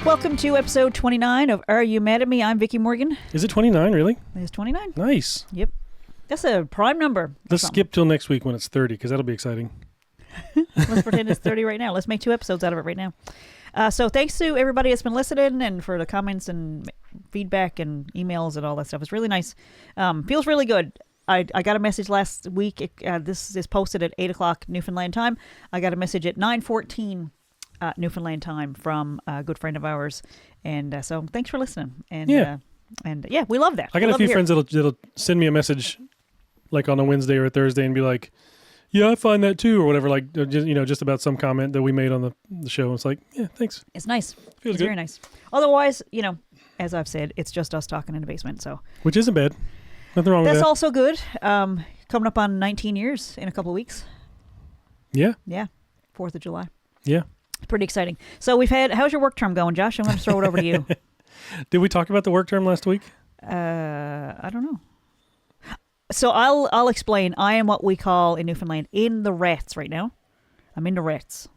Welcome to episode 29 of Are You Mad at Me? I'm Vickie Morgan. Is it 29, really? It's 29. Nice. Yep. That's a prime number. Let's skip till next week when it's 30, because that'll be exciting. Let's pretend it's 30 right now. Let's make 2 episodes out of it right now. So thanks to everybody that's been listening and for the comments and feedback and emails and all that stuff. It's really nice. Feels really good. I got a message last week. This is posted at 8 o'clock Newfoundland time. I got a message at 9:14 Newfoundland time from a good friend of ours. And so thanks for listening. And yeah, we love that. I got a few friends that'll send me a message like on a Wednesday or a Thursday and be like, yeah, I find that too, or whatever, like, just about some comment that we made on the show. It's like, yeah, thanks. It's nice. Feels good. Very nice. Otherwise, as I've said, it's just us talking in the basement. So, which isn't bad. Nothing wrong with that. That's also good. Coming up on 19 years in a couple of weeks. Yeah. Yeah. 4th of July. Yeah. Pretty exciting. So how's your work term going, Josh? I'm going to throw it over to you. Did we talk about the work term last week? I don't know. So I'll explain. I am what we call in Newfoundland in the rats right now. I'm in the rats.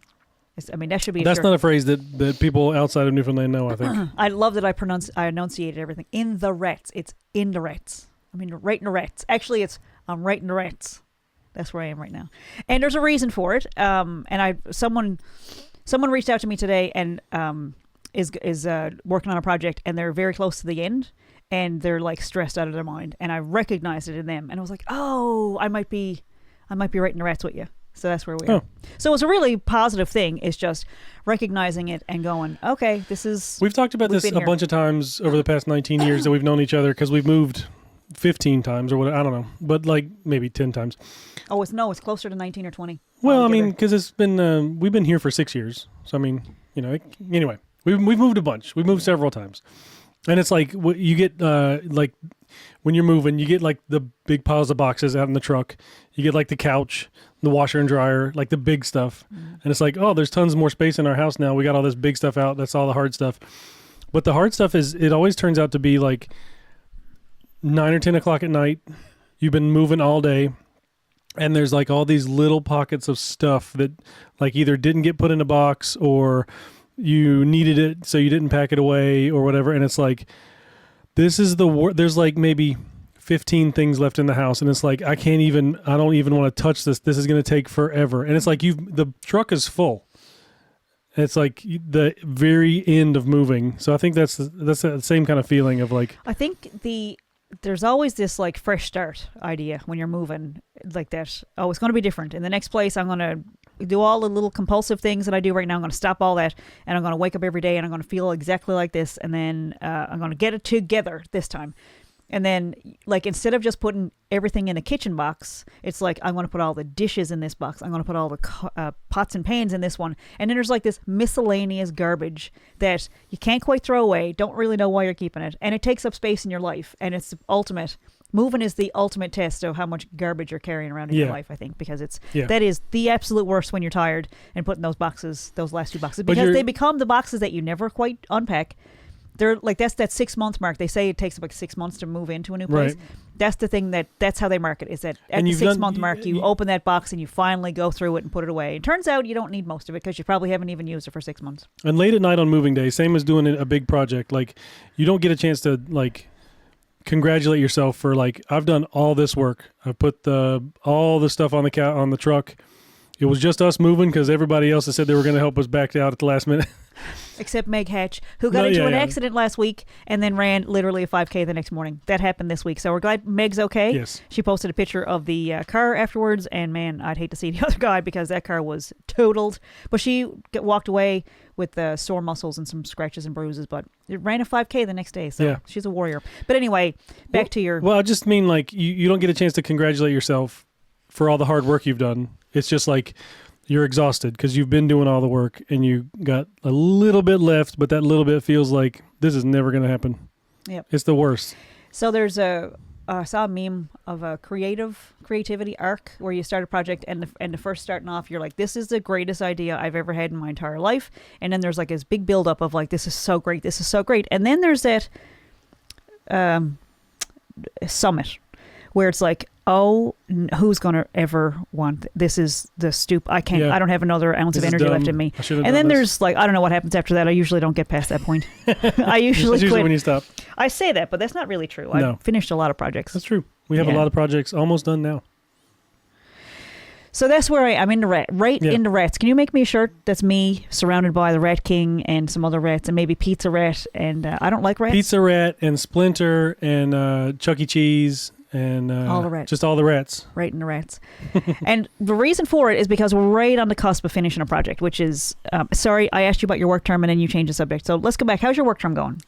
That should be. That's not a phrase that people outside of Newfoundland know, I think. I love that I enunciated everything. In the rats. It's in the rats. I mean, right in the rats. Actually, I'm right in the rats. That's where I am right now. And there's a reason for it. And someone reached out to me today and is working on a project, and they're very close to the end. And they're like stressed out of their mind, and I recognized it in them, and I was like, "Oh, I might be right in the rats with you." So that's where we are. So it's a really positive thing. It's just recognizing it and going, "Okay, this is." We've talked about this a bunch of times over the past 19 years that we've known each other, because we've moved 15 times or what, I don't know, but like maybe 10 times. Oh, it's closer to 19 or 20. Well, I mean, because it's been we've been here for 6 years, so I mean, anyway, we've moved a bunch. We've moved several times. And it's like you get like when you're moving, you get like the big piles of boxes out in the truck. You get like the couch, the washer and dryer, like the big stuff. And it's like, oh, there's tons more space in our house now. We got all this big stuff out. That's all the hard stuff. But the hard stuff it always turns out to be like 9 or 10 o'clock at night. You've been moving all day. And there's like all these little pockets of stuff that like either didn't get put in a box or you needed it, so you didn't pack it away or whatever. And it's like, this is there's like maybe 15 things left in the house. And it's like, I don't even want to touch this. This is going to take forever. And it's like the truck is full. And it's like the very end of moving. So I think that's the same kind of feeling of like. I think there's always this like fresh start idea when you're moving like that. Oh, it's going to be different. In the next place, I'm going to do all the little compulsive things that I do right now. I'm going to stop all that, and I'm going to wake up every day, and I'm going to feel exactly like this, and then I'm going to get it together this time. And then, like, instead of just putting everything in a kitchen box, it's like, I'm going to put all the dishes in this box. I'm going to put all the pots and pans in this one. And then there's like this miscellaneous garbage that you can't quite throw away, don't really know why you're keeping it. And it takes up space in your life. And it's the ultimate. Moving is the ultimate test of how much garbage you're carrying around in your life, I think, because that is the absolute worst when you're tired and putting those last 2 boxes, because they become the boxes that you never quite unpack. They're like, that's that 6 month mark. They say it takes like 6 months to move into a new place. Right. That's the thing that's how they mark it, is that at the 6 month mark, you open that box and you finally go through it and put it away. It turns out you don't need most of it because you probably haven't even used it for 6 months. And late at night on moving day, same as doing a big project, like you don't get a chance to like congratulate yourself for like, I've done all this work. I put all the stuff on the truck. It was just us moving because everybody else has said they were going to help us back out at the last minute. Except Meg Hatch, who got into an accident last week and then ran literally a 5K the next morning. That happened this week. So we're glad Meg's okay. Yes. She posted a picture of the car afterwards, and man, I'd hate to see the other guy because that car was totaled. But she walked away with sore muscles and some scratches and bruises, but it ran a 5K the next day. So she's a warrior. But anyway, back to your... Well, I just mean like you don't get a chance to congratulate yourself for all the hard work you've done. It's just like... You're exhausted because you've been doing all the work and you got a little bit left, but that little bit feels like this is never going to happen. Yep. It's the worst. So there's I saw a meme of a creativity arc where you start a project and the first starting off, you're like, this is the greatest idea I've ever had in my entire life. And then there's like this big buildup of like, this is so great. This is so great. And then there's that summit where it's like, who's going to ever want this? Is the I can't. Yeah. I don't have another ounce This of is energy dumb. left in me. I should've And done then this. there's I don't know what happens after that. I usually don't get past that point. I usually That's usually quit. when you stop. I say that, but that's not really true. No. I've finished a lot of projects. That's true. We have a Yeah. lot of projects almost done now. So that's where I'm into into rats. Can you make me a shirt that's me surrounded by the Rat King and some other rats and maybe Pizza Rat? And I don't like rats. Pizza Rat and Splinter and Chuck E. Cheese and All the rats. Just all the rats. Right in the rats. And the reason for it is because we're right on the cusp of finishing a project, which is, sorry, I asked you about your work term and then you changed the subject. So let's go back. How's your work term going?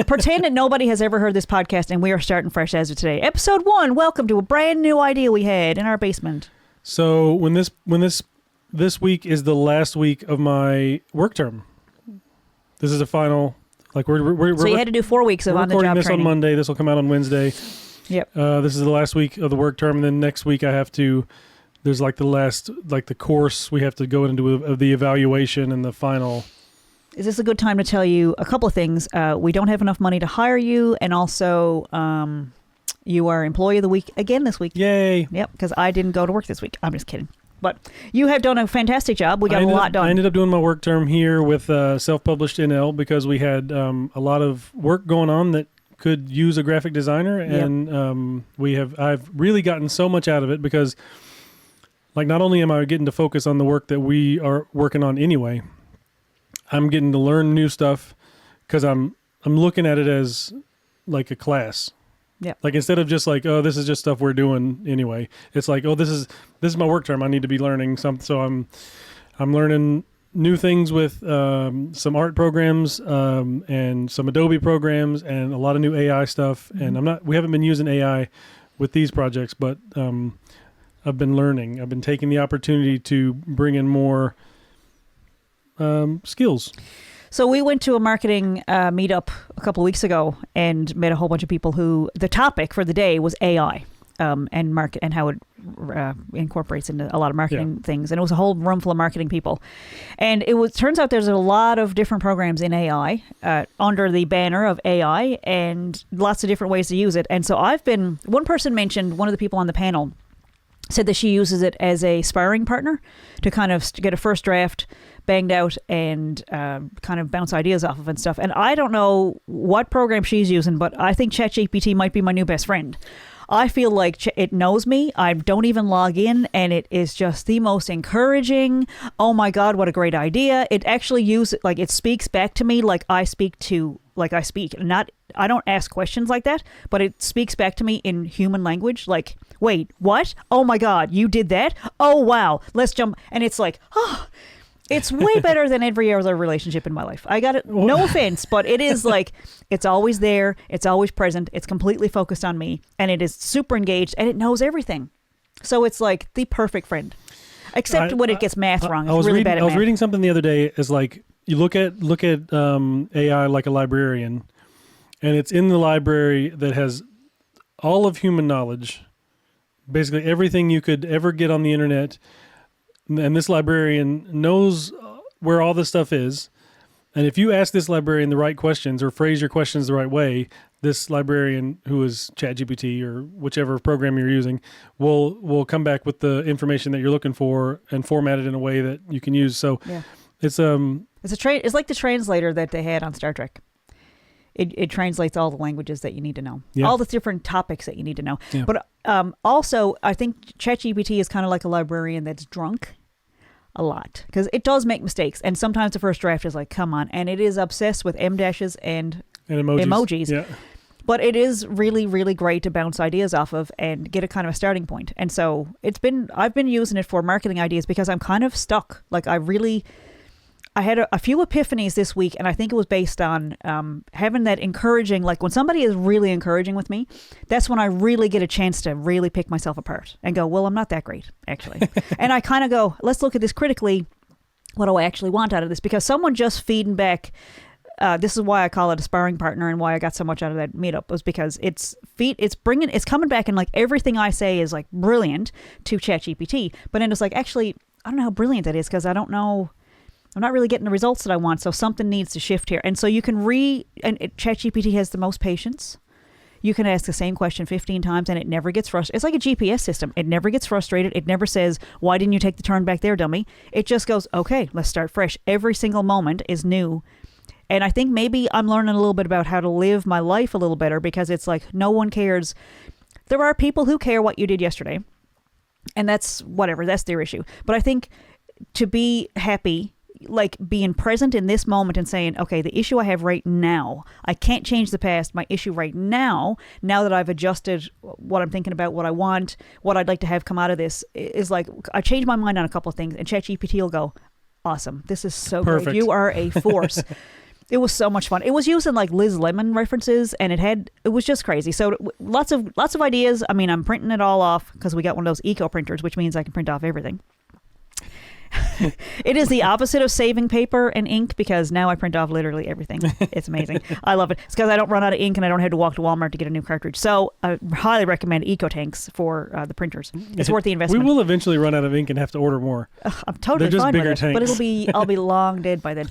Pretend that nobody has ever heard this podcast and we are starting fresh as of today. Episode 1, welcome to a brand new idea we had in our basement. So when this week is the last week of my work term. This is the final. Like we're So you had to do 4 weeks of we're on the recording job this training. on Monday. This will come out on Wednesday. Yep. This is the last week of the work term, and then next week I have to. There's like the last, like the course we have to go into of the evaluation and the final. Is this a good time to tell you a couple of things? We don't have enough money to hire you, and also you are Employee of the Week again this week. Yay! Yep, because I didn't go to work this week. I'm just kidding. But you have done a fantastic job. We got a lot done. I ended up doing my work term here with Self-Published NL because we had a lot of work going on that could use a graphic designer, and I've really gotten so much out of it because, like, not only am I getting to focus on the work that we are working on anyway, I'm getting to learn new stuff because I'm looking at it as like a class. Yeah. Like instead of just like, oh, this is just stuff we're doing anyway. It's like, oh, this is my work term. I need to be learning something. So I'm learning new things with some art programs and some Adobe programs and a lot of new AI stuff. Mm-hmm. And we haven't been using AI with these projects, but I've been learning. I've been taking the opportunity to bring in more skills. So we went to a marketing meetup a couple of weeks ago and met a whole bunch of people who the topic for the day was AI and market and how it incorporates into a lot of marketing things. And it was a whole room full of marketing people. And turns out there's a lot of different programs in AI under the banner of AI and lots of different ways to use it. And so one person mentioned, one of the people on the panel said that she uses it as a sparring partner to kind of get a first draft banged out and kind of bounce ideas off of and stuff. And I don't know what program she's using, but I think ChatGPT might be my new best friend. I feel like it knows me. I don't even log in, and it is just the most encouraging. Oh my God, what a great idea. It actually it speaks back to me like I speak. I don't ask questions like that, but it speaks back to me in human language. Like, wait, what? Oh my God, you did that? Oh wow, let's jump. And it's like, oh, it's way better than every other relationship in my life. I got it. No offense, but it is like, it's always there. It's always present. It's completely focused on me, and it is super engaged, and it knows everything. So it's like the perfect friend, except when it gets math wrong. It's really bad at math. I was reading something the other day. Is like you look at AI like a librarian, and it's in the library that has all of human knowledge, basically everything you could ever get on the internet. And this librarian knows where all this stuff is. And if you ask this librarian the right questions or phrase your questions the right way, this librarian, who is ChatGPT or whichever program you're using, will come back with the information that you're looking for and format it in a way that you can use. So it's it's like the translator that they had on Star Trek. It translates all the languages that you need to know, all the different topics that you need to know. Yeah. But also, I think ChatGPT is kind of like a librarian that's drunk a lot because it does make mistakes. And sometimes the first draft is like, come on. And it is obsessed with M-dashes and emojis. Yeah. But it is really, really great to bounce ideas off of and get a kind of a starting point. And so I've been using it for marketing ideas because I'm kind of stuck. Like I had a few epiphanies this week, and I think it was based on having that encouraging, like when somebody is really encouraging with me, that's when I really get a chance to really pick myself apart and go, well, I'm not that great, actually. And I kind of go, let's look at this critically. What do I actually want out of this? Because someone just feeding back, this is why I call it a sparring partner and why I got so much out of that meetup, was because it's coming back and like everything I say is like brilliant to ChatGPT. But then it's like, actually, I don't know how brilliant that is because I don't know. I'm not really getting the results that I want, so something needs to shift here. And so you can ChatGPT has the most patience. You can ask the same question 15 times and it never gets frustrated. It's like a GPS system. It never gets frustrated. It never says, why didn't you take the turn back there, dummy? It just goes, okay, let's start fresh. Every single moment is new. And I think maybe I'm learning a little bit about how to live my life a little better, because it's like no one cares. There are people who care what you did yesterday, and that's whatever. That's their issue. But I think to be happy, like being present in this moment and saying, okay, the issue I have right now, I can't change the past. My issue right now that I've adjusted what I'm thinking about, what I want, what I'd like to have come out of this, is like I changed my mind on a couple of things, and ChatGPT will go, awesome. This is so Perfect. great. You are a force. It was so much fun. It was using like Liz Lemon references, and it was just crazy. So lots of ideas. I mean, I'm printing it all off because we got one of those eco printers, which means I can print off everything. It is the opposite of saving paper and ink, because now I print off literally everything. It's amazing. I love it. It's because I don't run out of ink and I don't have to walk to Walmart to get a new cartridge. So I highly recommend eco tanks for the printers. It's worth the investment. We will eventually run out of ink and have to order more. I'm totally They're just fine bigger with it, tanks. but I'll be long dead by then.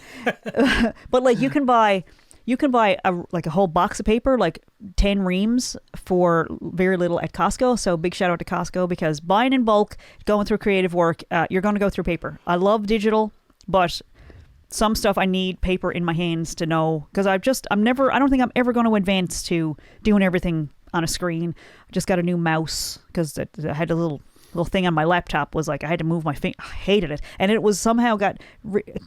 But like you can buy a whole box of paper, like 10 reams for very little at Costco. So big shout out to Costco, because buying in bulk, going through creative work, you're going to go through paper. I love digital, but some stuff I need paper in my hands to know, because I don't think I'm ever going to advance to doing everything on a screen. I just got a new mouse because I had a little thing on my laptop was like I had to move my finger. I hated it, and it was somehow got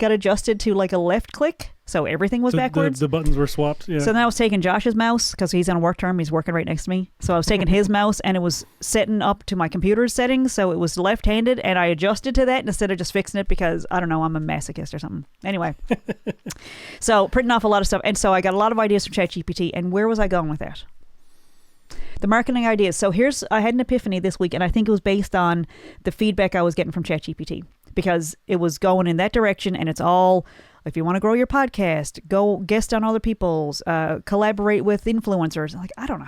adjusted to like a left click, so everything was backwards. The buttons were swapped. Yeah. So then I was taking Josh's mouse because he's on a work term. He's working right next to me. So I was taking his mouse, and it was setting up to my computer's settings, so it was left-handed, and I adjusted to that instead of just fixing it because I don't know, I'm a masochist or something. Anyway, so printing off a lot of stuff, and so I got a lot of ideas from ChatGPT. And where was I going with that? The marketing ideas. So I had an epiphany this week, and I think it was based on the feedback I was getting from ChatGPT, because it was going in that direction, and it's all, if you want to grow your podcast, go guest on other people's, collaborate with influencers. Like, I don't know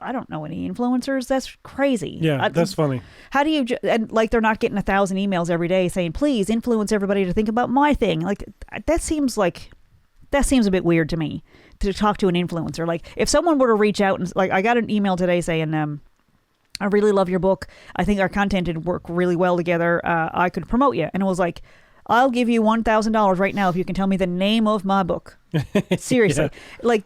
I don't know any influencers. That's crazy. Yeah, that's funny. How do you, and like they're not getting 1,000 emails every day saying, please influence everybody to think about my thing. Like that seems a bit weird to me, to talk to an influencer. Like if someone were to reach out and like, I got an email today saying, I really love your book. I think our content would work really well together. I could promote you. And it was like, I'll give you $1,000 right now if you can tell me the name of my book. Seriously. Yeah. Like,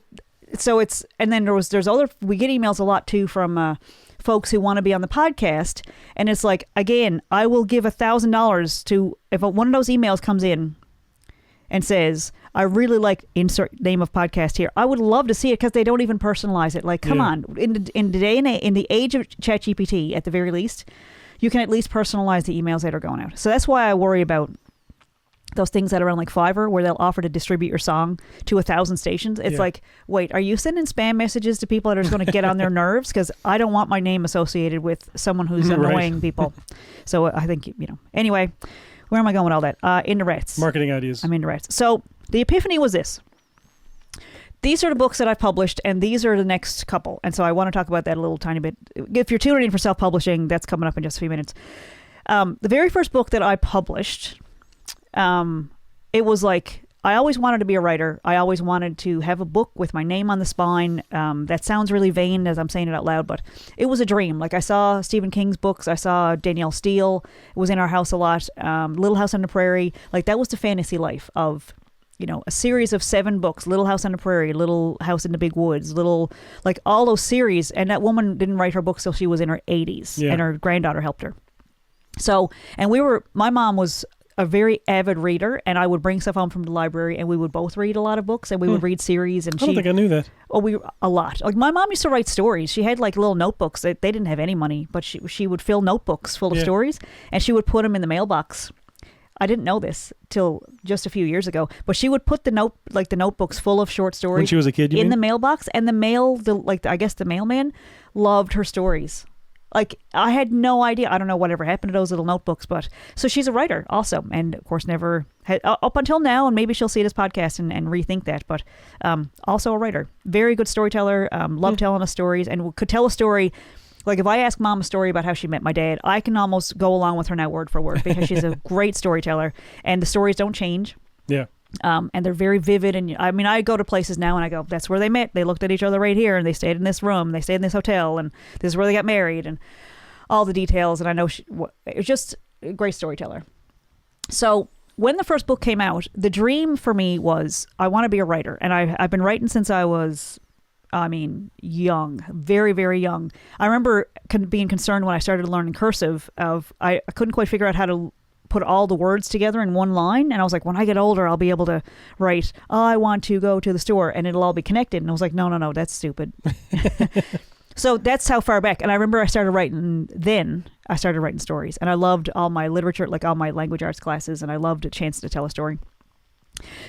so and then there's other, we get emails a lot too from, folks who want to be on the podcast. And it's like, again, I will give $1,000 to, if one of those emails comes in and says, I really like insert name of podcast here, I would love to see it, because they don't even personalize it. Like, come on, in the age of ChatGPT, at the very least, you can at least personalize the emails that are going out. So that's why I worry about those things that are on like Fiverr, where they'll offer to distribute your song to 1,000 stations. It's like, wait, are you sending spam messages to people that are just going to get on their nerves? Because I don't want my name associated with someone who's annoying people. So I think, anyway, where am I going with all that? Into rats. Marketing ideas. I'm into rats. So the epiphany was this. These are the books that I've published, and these are the next couple. And so I want to talk about that a little tiny bit. If you're tuning in for self-publishing, that's coming up in just a few minutes. The very first book that I published, it was like, I always wanted to be a writer. I always wanted to have a book with my name on the spine. That sounds really vain as I'm saying it out loud, but it was a dream. Like I saw Stephen King's books. I saw Danielle Steele. It was in our house a lot. Little House on the Prairie. Like that was the fantasy life of, a series of 7 books, Little House on the Prairie, Little House in the Big Woods, like all those series. And that woman didn't write her books till she was in her 80s, and her granddaughter helped her. So, and my mom was a very avid reader, and I would bring stuff home from the library, and we would both read a lot of books, and we would read series. And I don't think I knew that. Oh, a lot. Like my mom used to write stories. She had like little notebooks. They didn't have any money, but she would fill notebooks full of stories, and she would put them in the mailbox. I didn't know this till just a few years ago, but she would put the notebooks full of short stories when she was a kid, the mailbox, and I guess the mailman loved her stories. Like, I had no idea. I don't know whatever happened to those little notebooks, but so she's a writer also, and of course never had up until now, and maybe she'll see this podcast and rethink that, but also a writer, very good storyteller, loved telling us stories, and could tell a story. Like if I ask mom a story about how she met my dad, I can almost go along with her now word for word, because she's a great storyteller, and the stories don't change. Yeah. And they're very vivid. And I mean, I go to places now and I go, that's where they met. They looked at each other right here and they stayed in this room. They stayed in this hotel and this is where they got married and all the details. And I know it was just a great storyteller. So when the first book came out, the dream for me was I want to be a writer. And I've been writing since I was, young, very, very young. I remember being concerned when I started learning cursive I couldn't quite figure out how to put all the words together in one line. And I was like, when I get older, I'll be able to write, I want to go to the store and it'll all be connected. And I was like, no, that's stupid. So that's how far back. And I remember I started writing stories and I loved all my literature, like all my language arts classes. And I loved a chance to tell a story.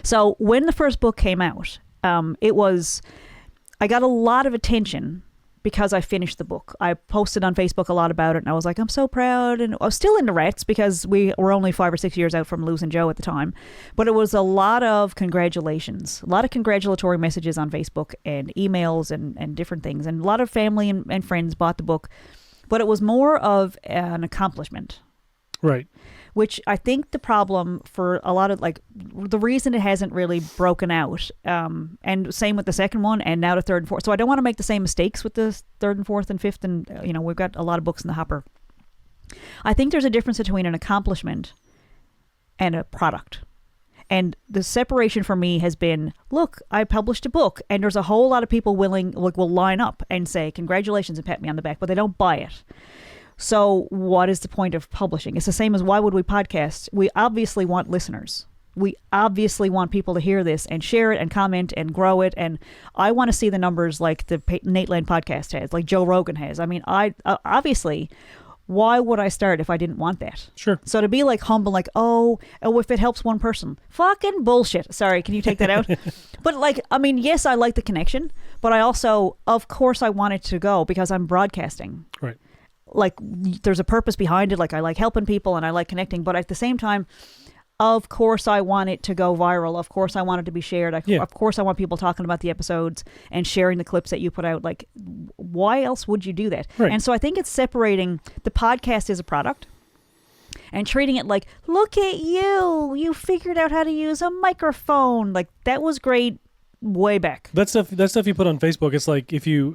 So when the first book came out, I got a lot of attention because I finished the book. I posted on Facebook a lot about it and I was like, I'm so proud. And I was still into Rats because we were only 5 or 6 years out from losing Joe at the time. But it was a lot of congratulations, a lot of congratulatory messages on Facebook and emails and different things. And a lot of family and friends bought the book. But it was more of an accomplishment. Right. Which I think the problem for a lot of, like, the reason it hasn't really broken out, and same with the second one, and now the third and fourth. So I don't want to make the same mistakes with the third and fourth and fifth, and, we've got a lot of books in the hopper. I think there's a difference between an accomplishment and a product. And the separation for me has been, look, I published a book, and there's a whole lot of people will line up and say, congratulations, and pat me on the back, but they don't buy it. So what is the point of publishing? It's the same as why would we podcast? We obviously want listeners. We obviously want people to hear this and share it and comment and grow it. And I want to see the numbers like the Nate Land podcast has, like Joe Rogan has. I mean, obviously, why would I start if I didn't want that? Sure. So to be like humble, like, oh, if it helps one person, fucking bullshit. Sorry, can you take that out? But yes, I like the connection, but I also, of course, I want it to go because I'm broadcasting. Right. Like, there's a purpose behind it. Like, I like helping people and I like connecting, but at the same time, of course I want it to go viral. Of course I want it to be shared. Of course I want people talking about the episodes and sharing the clips that you put out. Like, why else would you do that? Right. And so I think it's separating the podcast as a product and treating it like, look at you figured out how to use a microphone. Like, that was great way back. That stuff you put on Facebook, it's like if you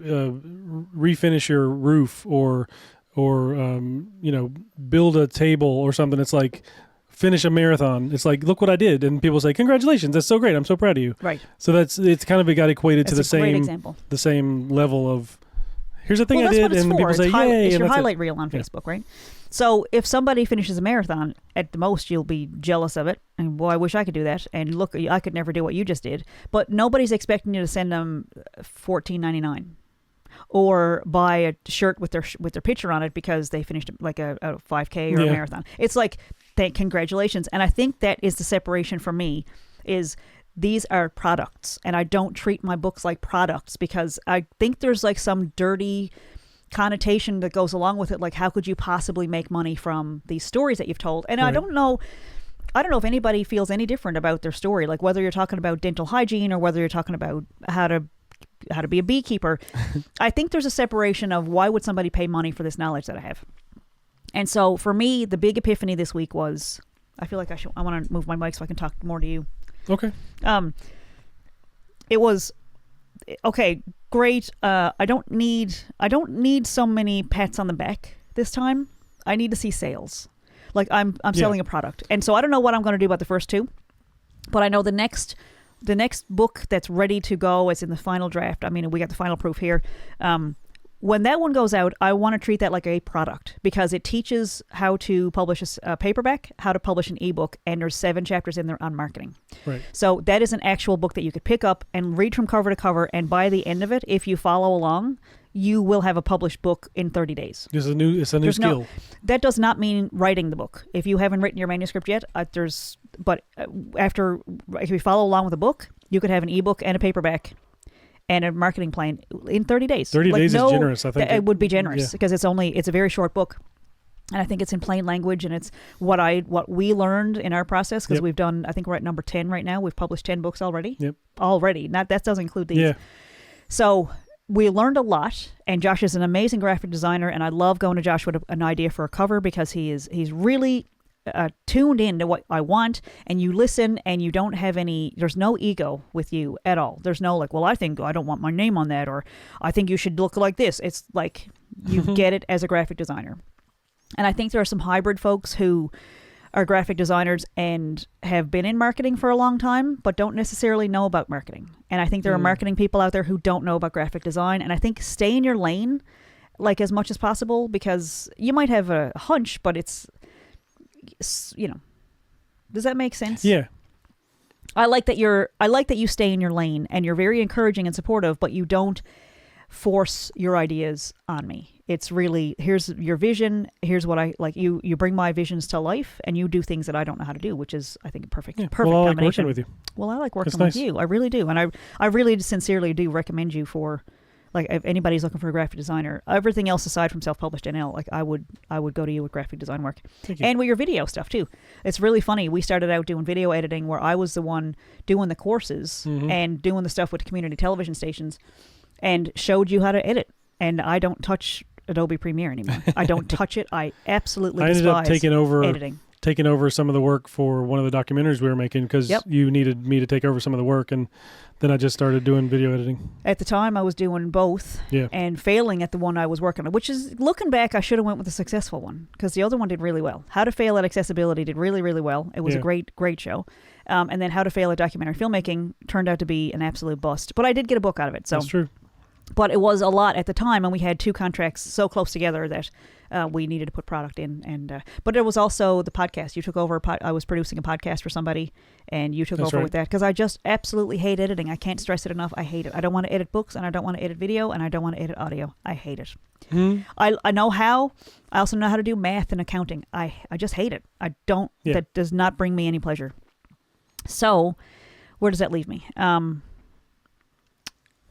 refinish your roof or build a table or something, it's like finish a marathon. It's like, look what I did. And people say, congratulations, that's so great. I'm so proud of you. Right. So it's kind of got equated to the same level of, here's the thing I did. And people say, yay. It's your highlight reel on Facebook, right? So if somebody finishes a marathon, at the most, you'll be jealous of it. And, boy, I wish I could do that. And look, I could never do what you just did. But nobody's expecting you to send them $14.99 or buy a shirt with their picture on it because they finished like a 5K or a marathon. It's like, congratulations. And I think that is the separation for me, is these are products. And I don't treat my books like products because I think there's like some dirty connotation that goes along with it. Like, how could you possibly make money from these stories that you've told? And right. I don't know if anybody feels any different about their story, like whether you're talking about dental hygiene or whether you're talking about how to be a beekeeper. I think there's a separation of why would somebody pay money for this knowledge that I have. And so for me, the big epiphany this week was, I feel like I want to move my mic so I can talk more to you. Okay. It was, okay, great. I don't need so many pats on the back this time. I need to see sales. Like, I'm selling a product. And so I don't know what I'm going to do about the first two, but I know the next book that's ready to go is in the final draft. I mean, we got the final proof here. When that one goes out, I want to treat that like a product because it teaches how to publish a paperback, how to publish an ebook, and there's 7 chapters in there on marketing. Right. So that is an actual book that you could pick up and read from cover to cover, and by the end of it, if you follow along, you will have a published book in 30 days. It's a new skill. That does not mean writing the book. If you haven't written your manuscript yet, if you follow along with a book, you could have an ebook and a paperback and a marketing plan in 30 days. 30 days is generous, I think. It would be generous because it's a very short book. And I think it's in plain language, and it's what we learned in our process because we've done, I think we're at number 10 right now. We've published 10 books already. Yep. Already. That doesn't include these. Yeah. So we learned a lot, and Josh is an amazing graphic designer, and I love going to Josh with an idea for a cover because he's really tuned in to what I want, and you listen, and you don't have there's no ego with you at all. There's no like, well, I think I don't want my name on that, or I think you should look like this. It's like you get it as a graphic designer. And I think there are some hybrid folks who are graphic designers and have been in marketing for a long time, but don't necessarily know about marketing. And I think there are marketing people out there who don't know about graphic design. And I think stay in your lane, like as much as possible, because you might have a hunch, but it's, does that make sense? Yeah. I like that you stay in your lane and you're very encouraging and supportive, but you don't force your ideas on me. It's really, here's your vision. Here's what I like. You bring my visions to life, and you do things that I don't know how to do, which is, I think, perfect Well, I combination. like working with you. Well, I like working nice. with you. I really do, and I really sincerely do recommend you for, like, if anybody's looking for a graphic designer. Everything else aside from self-published NL, like I would go to you with graphic design work, and with your video stuff too. It's really funny. We started out doing video editing, where I was the one doing the courses and doing the stuff with the community television stations, and showed you how to edit. And I don't touch Adobe Premiere anymore. I don't touch it. I absolutely despise ended up taking over some of the work for one of the documentaries we were making, because you needed me to take over some of the work, and then I just started doing video editing. At the time, I was doing both and failing at the one I was working on, which is, looking back, I should have went with the successful one, because the other one did really well. How to Fail at Accessibility did really, really well. It was a great, great show. And then How to Fail at Documentary Filmmaking turned out to be an absolute bust. But I did get a book out of it. So. That's true. But it was a lot at the time, and we had two contracts so close together that we needed to put product in. And but there was also the podcast. You took over. I was producing a podcast for somebody, and you took over with that, because I just absolutely hate editing. I can't stress it enough. I hate it. I don't want to edit books, and I don't want to edit video, and I don't want to edit audio. I hate it. I know how. I also know how to do math and accounting. I just hate it. I don't. Yeah. That does not bring me any pleasure. So, where does that leave me?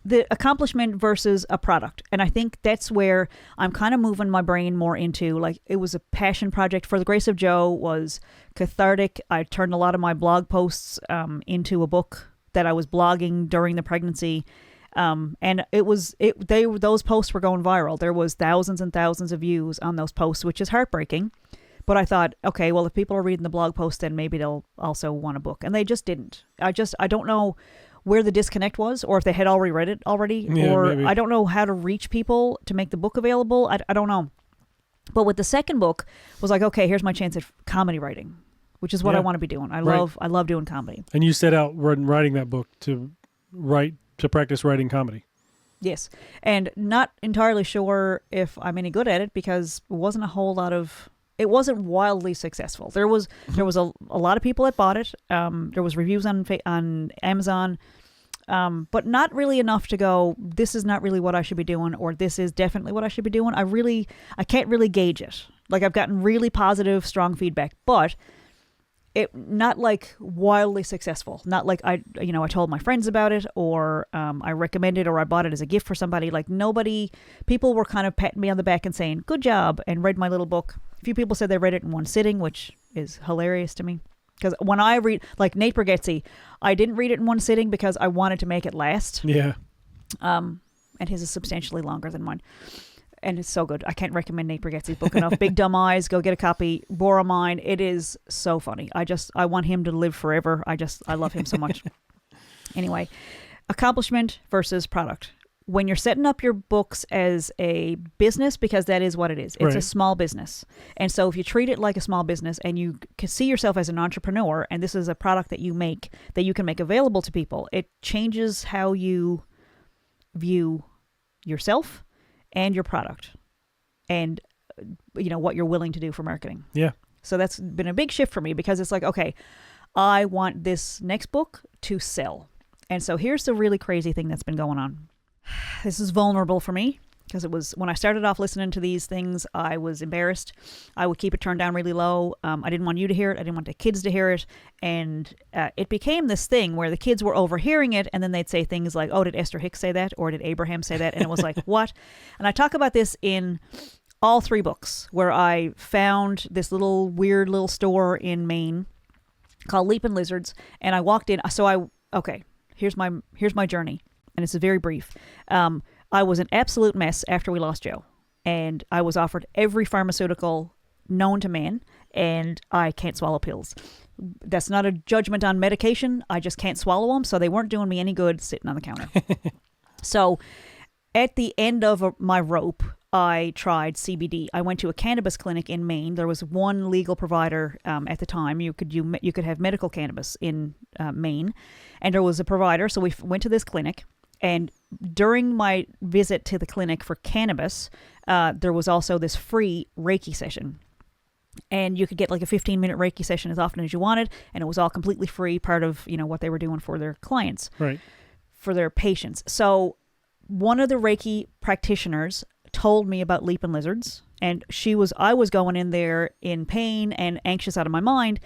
The accomplishment versus a product. And I think that's where I'm kind of moving my brain more into, like, it was a passion project. For the Grace of Joe was cathartic. I turned a lot of my blog posts into a book that I was blogging during the pregnancy. And those posts were going viral. There was thousands and thousands of views on those posts, which is heartbreaking. But I thought, okay, well, if people are reading the blog post, then maybe they'll also want a book. And they just didn't. I don't know where the disconnect was, or if they had already read it or maybe. I don't know how to reach people to make the book available. I don't know. But with the second book was like, okay, here's my chance at comedy writing, which is what I want to be doing. I love doing comedy. And you set out writing that book to practice writing comedy. Yes. And not entirely sure if I'm any good at it, because it wasn't wildly successful. There was a lot of people that bought it. There was reviews on Amazon, but not really enough to go, this is not really what I should be doing, or this is definitely what I should be doing. I can't really gauge it. Like, I've gotten really positive, strong feedback, but it not like wildly successful. Not like I told my friends about it, or I recommended, or I bought it as a gift for somebody. Like, people were kind of patting me on the back and saying, good job, and read my little book. A few people said they read it in one sitting, which is hilarious to me. Because when I read, like Nate Bargatze, I didn't read it in one sitting because I wanted to make it last. Yeah. And his is substantially longer than mine. And it's so good. I can't recommend Nate Bargatze's book enough. Big Dumb Eyes, go get a copy. Borrow mine. It is so funny. I want him to live forever. I love him so much. Anyway, accomplishment versus product. When you're setting up your books as a business, because that is what it is. It's a small business. And so if you treat it like a small business, and you can see yourself as an entrepreneur, and this is a product that you make, that you can make available to people, it changes how you view yourself and your product, and what you're willing to do for marketing. Yeah. So that's been a big shift for me, because it's like, okay, I want this next book to sell. And so here's the really crazy thing that's been going on. This is vulnerable for me, because it was when I started off listening to these things, I was embarrassed. I would keep it turned down really low. I didn't want you to hear it. I didn't want the kids to hear it. And it became this thing where the kids were overhearing it, and then they'd say things like, oh, did Esther Hicks say that? Or did Abraham say that? And it was like, what? And I talk about this in all three books, where I found this weird little store in Maine called Leapin' Lizards. And I walked in. Here's my journey. And it's very brief. I was an absolute mess after we lost Joe. And I was offered every pharmaceutical known to man, and I can't swallow pills. That's not a judgment on medication. I just can't swallow them, so they weren't doing me any good sitting on the counter. So at the end of my rope, I tried CBD. I went to a cannabis clinic in Maine. There was one legal provider at the time. You could have medical cannabis in Maine, and there was a provider. So we went to this clinic, and during my visit to the clinic for cannabis, there was also this free Reiki session. And you could get like a 15-minute Reiki session as often as you wanted, and it was all completely free, part of, what they were doing for their clients, right, for their patients. So one of the Reiki practitioners told me about leaping lizards, and I was going in there in pain and anxious out of my mind.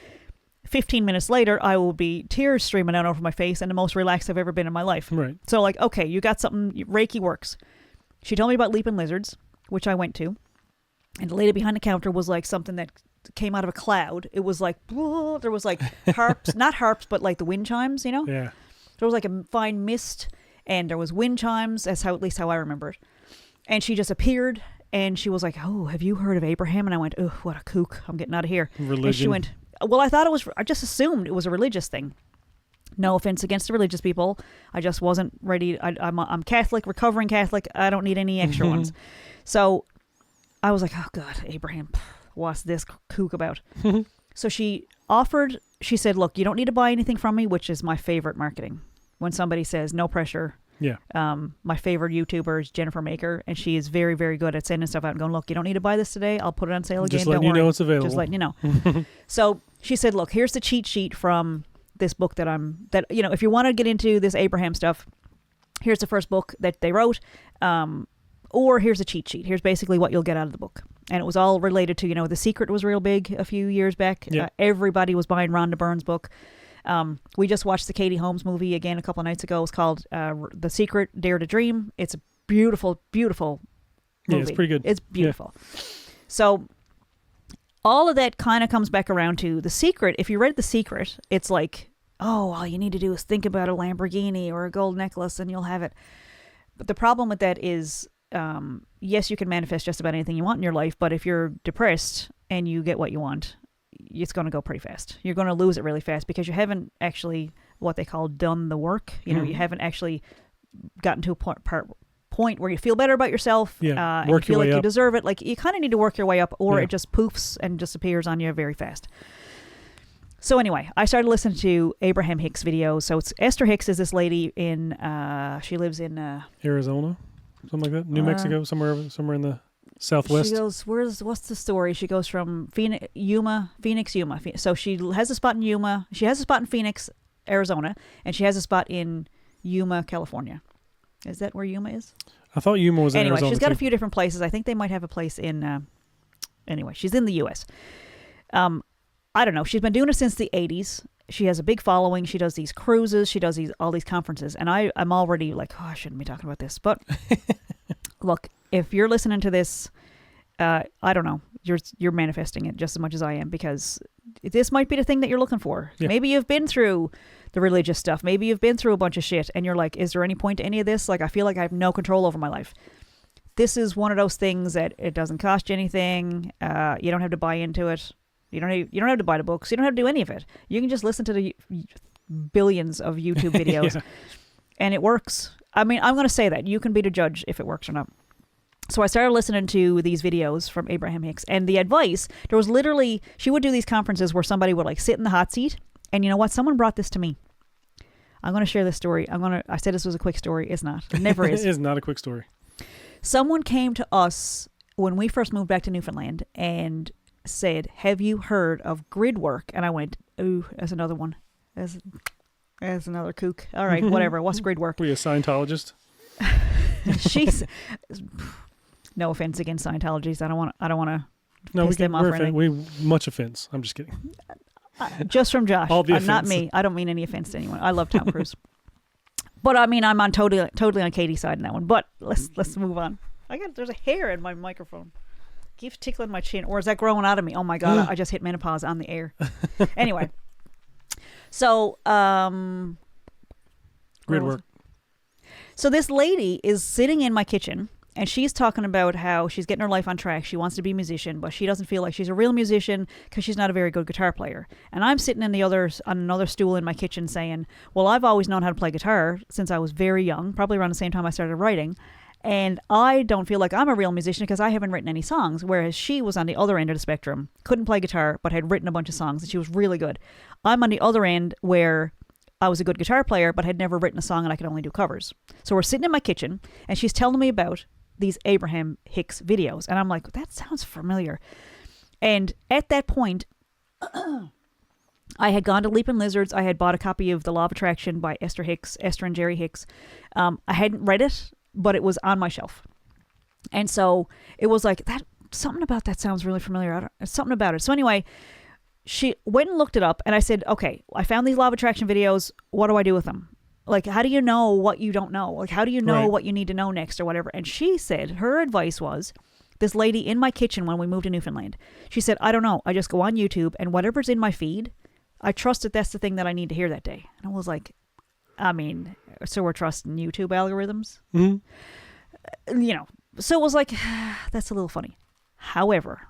15 minutes later, I will be tears streaming down over my face and the most relaxed I've ever been in my life. Right. So like, okay, you got something, Reiki works. She told me about leaping lizards, which I went to. And the lady behind the counter was like something that came out of a cloud. It was like, there was like harps, not harps, but like the wind chimes, Yeah. There was like a fine mist, and there was wind chimes. That's at least how I remember it. And she just appeared, and she was like, "Oh, have you heard of Abraham?" And I went, "Oh, what a kook. I'm getting out of here." Religion. And she went, "Well, I just assumed it was a religious thing. No offense against the religious people. I just wasn't ready. I'm Catholic, recovering Catholic. I don't need any extra ones." So I was like, "Oh, God, Abraham, what's this kook about?" So she said, "Look, you don't need to buy anything from me," which is my favorite marketing. When somebody says, "No pressure." Yeah. My favorite YouTuber is Jennifer Maker, and she is very, very good at sending stuff out and going, "Look, you don't need to buy this today. I'll put it on sale again. Just letting you know it's available. Just letting you know." So she said, "Look, here's the cheat sheet from this book if you want to get into this Abraham stuff, here's the first book that they wrote, or here's a cheat sheet. Here's basically what you'll get out of the book." And it was all related to, The Secret was real big a few years back. Yeah. Everybody was buying Rhonda Byrne's book. We just watched the Katie Holmes movie again a couple of nights ago. It was called The Secret, Dare to Dream. It's a beautiful, beautiful movie. Yeah, it's pretty good. It's beautiful. Yeah. So all of that kind of comes back around to The Secret. If you read The Secret, it's like, oh, all you need to do is think about a Lamborghini or a gold necklace and you'll have it. But the problem with that is, yes, you can manifest just about anything you want in your life, but if you're depressed and you get what you want, it's going to go pretty fast. You're going to lose it really fast because you haven't actually, what they call, done the work. You haven't actually gotten to a point where you feel better about yourself. Yeah, and you feel like you deserve it. Like, you kind of need to work your way up, or it just poofs and disappears on you very fast. So anyway, I started listening to Abraham Hicks videos. So Esther Hicks is this lady she lives in Arizona, something like that, New Mexico, somewhere in the Southwest. She goes, what's the story? She goes from Phoenix, Yuma. So she has a spot in Yuma. She has a spot in Phoenix, Arizona, and she has a spot in Yuma, California. Is that where Yuma is? I thought Yuma was in Arizona. Anyway, she's got too. a few different places. I think they might have a place in, anyway, she's in the U.S. I don't know. She's been doing it since the 80s. She has a big following. She does these cruises. She does all these conferences. And I'm already like, oh, I shouldn't be talking about this. But look, if you're listening to this, I don't know. You're manifesting it just as much as I am, because this might be the thing that you're looking for. Yeah. Maybe you've been through the religious stuff. Maybe you've been through a bunch of shit and you're like, is there any point to any of this? Like, I feel like I have no control over my life. This is one of those things that it doesn't cost you anything. You don't have to buy into it. You don't have to buy the books. You don't have to do any of it. You can just listen to the billions of YouTube videos, and it works. I mean, I'm going to say that. You can be the judge if it works or not. So I started listening to these videos from Abraham Hicks, and the advice, there was literally, she would do these conferences where somebody would like sit in the hot seat, and you know what? Someone brought this to me. I'm going to share this story. I said this was a quick story. It's not. It never is. It is not a quick story. Someone came to us when we first moved back to Newfoundland and said, have you heard of grid work? And I went, ooh, that's another one. That's another kook. All right, whatever. What's grid work? Were you a Scientologist? She's, no offense against Scientologists. I don't want to piss them off or anything. Much offense. I'm just kidding. Just from Josh. All the offense. Not me. I don't mean any offense to anyone. I love Tom Cruise. But I mean, I'm on totally on Katie's side in that one. But let's move on. There's a hair in my microphone. Keeps tickling my chin, or is that growing out of me? Oh my God, I just hit menopause on the air. Anyway, so grid work. So this lady is sitting in my kitchen And she's talking about how she's getting her life on track. She wants to be a musician, but she doesn't feel like she's a real musician because she's not a very good guitar player. And I'm sitting on another stool in my kitchen saying, well, I've always known how to play guitar since I was very young, probably around the same time I started writing. And I don't feel like I'm a real musician because I haven't written any songs, whereas she was on the other end of the spectrum, couldn't play guitar, but had written a bunch of songs, and she was really good. I'm on the other end where I was a good guitar player, but had never written a song and I could only do covers. So we're sitting in my kitchen, and she's telling me about these Abraham Hicks videos. And I'm like, that sounds familiar. And at that point, I had gone to Leaping Lizards. I had bought a copy of The Law of Attraction by Esther and Jerry Hicks. I hadn't read it, but it was on my shelf. And so it was like, something about that sounds really familiar. Something about it. So anyway, she went and looked it up, and I said, okay, I found these Law of Attraction videos. What do I do with them? Like, how do you know what you don't know? Like, how do you know what you need to know next or whatever? And she said her advice was, this lady in my kitchen when we moved to Newfoundland, she said, I don't know. I just go on YouTube, and whatever's in my feed, I trust that that's the thing that I need to hear that day. And I was like, I mean, so we're trusting YouTube algorithms? Mm-hmm. You know, so it was like, that's a little funny. However,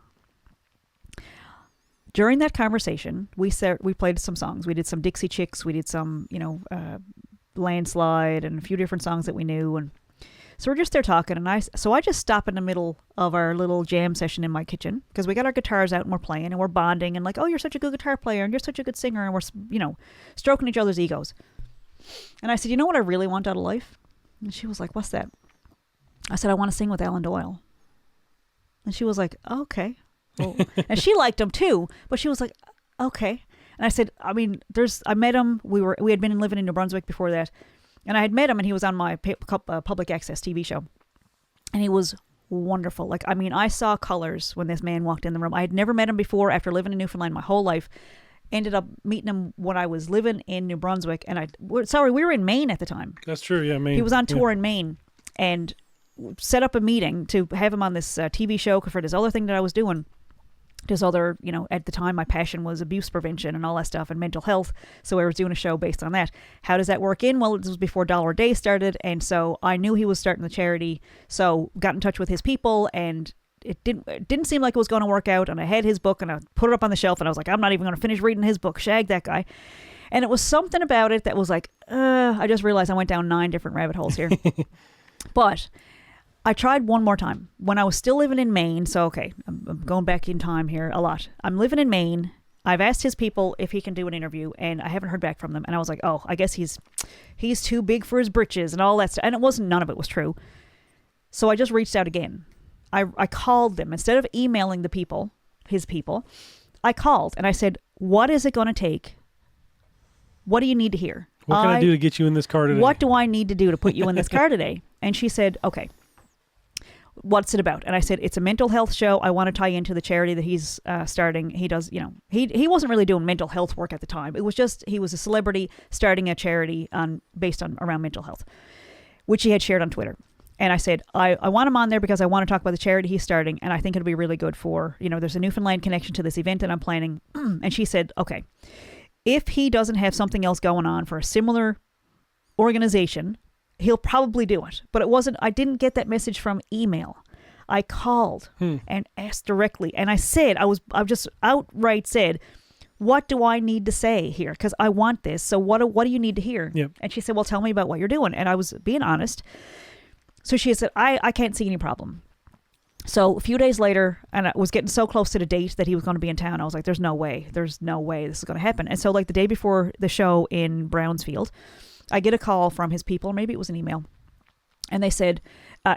during that conversation, we played some songs. We did some Dixie Chicks. We did some, Landslide and a few different songs that we knew. And so we're just there talking. And I just stop in the middle of our little jam session in my kitchen because we got our guitars out and we're playing and we're bonding and like, oh, you're such a good guitar player and you're such a good singer. And we're, stroking each other's egos. And I said, you know what I really want out of life? And she was like, what's that? I said, I want to sing with Alan Doyle. And she was like, oh, okay. Well, and she liked him too, but she was like, okay. And I said, I met him. We had been living in New Brunswick before that. And I had met him and he was on my public access TV show. And he was wonderful. Like, I saw colors when this man walked in the room. I had never met him before after living in Newfoundland my whole life. Ended up meeting him when I was living in New Brunswick. And we were in Maine at the time. That's true, yeah, Maine. He was on tour in Maine and set up a meeting to have him on this TV show for this other thing that I was doing. This other, at the time, my passion was abuse prevention and all that stuff and mental health. So I was doing a show based on that. How does that work in? Well, it was before Dollar a Day started. And so I knew he was starting the charity. So got in touch with his people and it didn't seem like it was going to work out. And I had his book and I put it up on the shelf and I was like, I'm not even going to finish reading his book. Shag that guy. And it was something about it that was like, I just realized I went down 9 different rabbit holes here. But I tried one more time when I was still living in Maine. So, okay, I'm going back in time here a lot. I'm living in Maine. I've asked his people if he can do an interview, and I haven't heard back from them. And I was like, oh, I guess he's too big for his britches and all that stuff. And none of it was true. So I just reached out again. I called them. Instead of emailing his people, I called and I said, what is it going to take? What do you need to hear? What can I do to get you in this car today? What do I need to do to put you in this car today? And she said, okay. What's it about? And I said, it's a mental health show. I want to tie into the charity that he's starting. He does, he wasn't really doing mental health work at the time. It was just, he was a celebrity starting a charity based around mental health, which he had shared on Twitter. And I said, I want him on there because I want to talk about the charity he's starting. And I think it'll be really good for, there's a Newfoundland connection to this event that I'm planning. And she said, okay, if he doesn't have something else going on for a similar organization, he'll probably do it. But I didn't get that message from email. I called and asked directly. And I said, I just outright said, what do I need to say here? Because I want this. So what do you need to hear? Yep. And she said, well, tell me about what you're doing. And I was being honest. So she said, I can't see any problem. So a few days later, and I was getting so close to the date that he was going to be in town, I was like, there's no way this is going to happen. And so like the day before the show in Brownsfield, I get a call from his people, or maybe it was an email, and they said,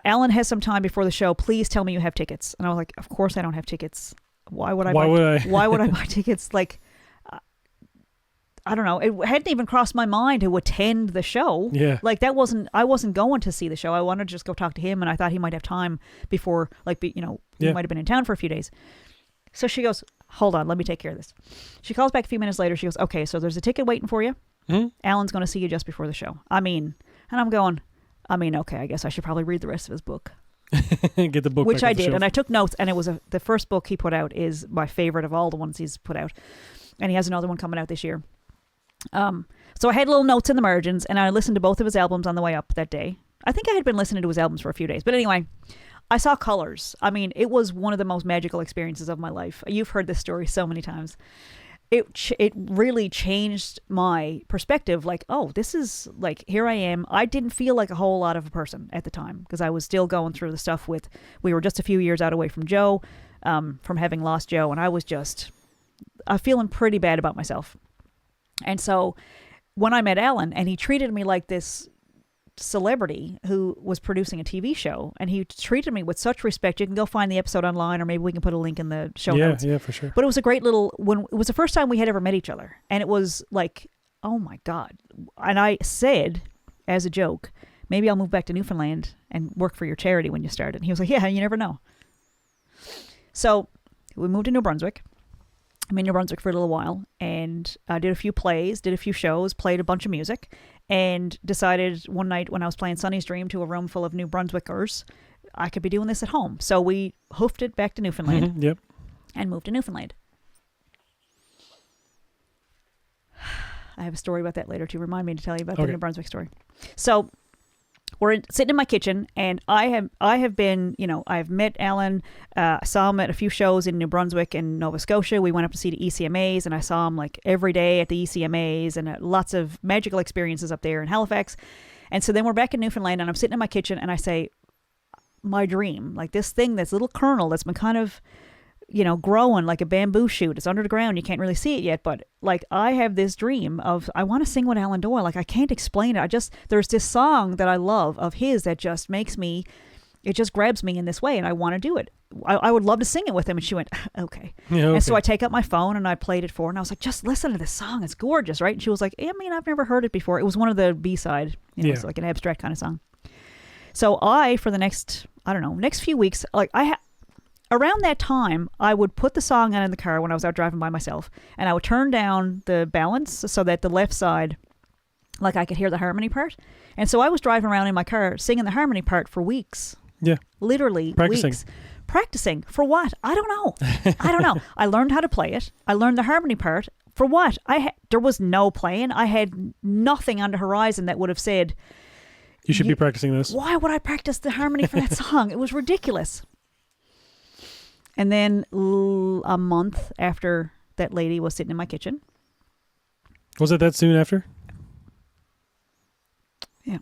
Alan has some time before the show. Please tell me you have tickets. And I was like, of course I don't have tickets. Why would I buy tickets? Like, I don't know. It hadn't even crossed my mind to attend the show. Yeah. Like I wasn't going to see the show. I wanted to just go talk to him, and I thought he might have time before, he might have been in town for a few days. So she goes, hold on, let me take care of this. She calls back a few minutes later. She goes, okay, so there's a ticket waiting for you. Mm-hmm. Alan's going to see you just before the show. And I'm going, okay, I guess I should probably read the rest of his book. Get the book, which I did, and I took notes. And it was the first book he put out is my favorite of all the ones he's put out, and he has another one coming out this year. So I had little notes in the margins, and I listened to both of his albums on the way up that day. I think I had been listening to his albums for a few days. But anyway, I saw colors. I mean, it was one of the most magical experiences of my life. You've heard this story so many times. It really changed my perspective. Like, oh, this is like, here I am. I didn't feel like a whole lot of a person at the time because I was still going through the stuff we were just a few years out away from Joe, from having lost Joe. And I was just feeling pretty bad about myself. And so when I met Alan and he treated me like this celebrity who was producing a TV show, and he treated me with such respect. You can go find the episode online, or maybe we can put a link in the show notes. Yeah, for sure. But it was a great little, when it was the first time we had ever met each other, and it was like, oh my God. And I said, as a joke, maybe I'll move back to Newfoundland and work for your charity when you start it. And he was like, yeah, you never know. So we moved to New Brunswick. I'm in New Brunswick for a little while, and I did a few plays, did a few shows, played a bunch of music, and decided one night when I was playing Sonny's Dream to a room full of New Brunswickers, I could be doing this at home. So we hoofed it back to Newfoundland. Yep. And moved to Newfoundland. I have a story about that later to remind me to tell you about the New Brunswick story. So we're sitting in my kitchen, and I have been, I've met Alan, saw him at a few shows in New Brunswick and Nova Scotia. We went up to see the ECMAs, and I saw him like every day at the ECMAs, and lots of magical experiences up there in Halifax. And so then we're back in Newfoundland, and I'm sitting in my kitchen, and I say, my dream, like this thing, this little kernel that's been kind of, growing like a bamboo shoot. It's under the ground. You can't really see it yet, but like I have this dream of, I want to sing with Alan Doyle. Like I can't explain it. There's this song that I love of his that just it just grabs me in this way, and I want to do it. I would love to sing it with him. And she went, okay. Yeah, okay. And so I take up my phone and I played it for her, and I was like, just listen to this song. It's gorgeous, right? And she was like, I mean, I've never heard it before. It was one of the B-side, it's like an abstract kind of song. So for the next few weeks, like around that time, I would put the song on in the car when I was out driving by myself, and I would turn down the balance so that the left side, like I could hear the harmony part. And so I was driving around in my car singing the harmony part for weeks. Yeah. Literally Practicing. weeks. Practicing. For what? I don't know. I learned how to play it. I learned the harmony part. For what? There was no playing. I had nothing on the horizon that would have said, you should be practicing this. Why would I practice the harmony for that song? It was ridiculous. And then a month after that lady was sitting in my kitchen. Was it that soon after? Yeah.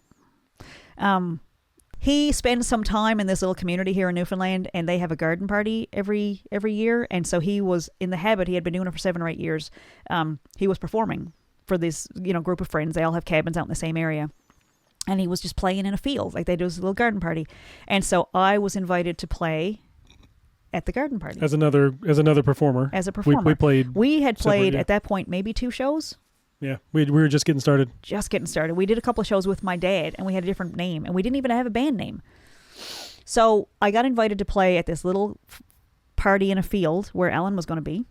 He spends some time in this little community here in Newfoundland, and they have a garden party every year. And so he was in the habit. He had been doing it for 7 or 8 years. He was performing for this, group of friends. They all have cabins out in the same area. And he was just playing in a field. Like they do this little garden party. And so I was invited to play at the garden party. As another performer. As a performer. We had played at that point maybe 2 shows. Yeah, we were just getting started. We did a couple of shows with my dad, and we had a different name, and we didn't even have a band name. So I got invited to play at this little party in a field where Alan was going to be,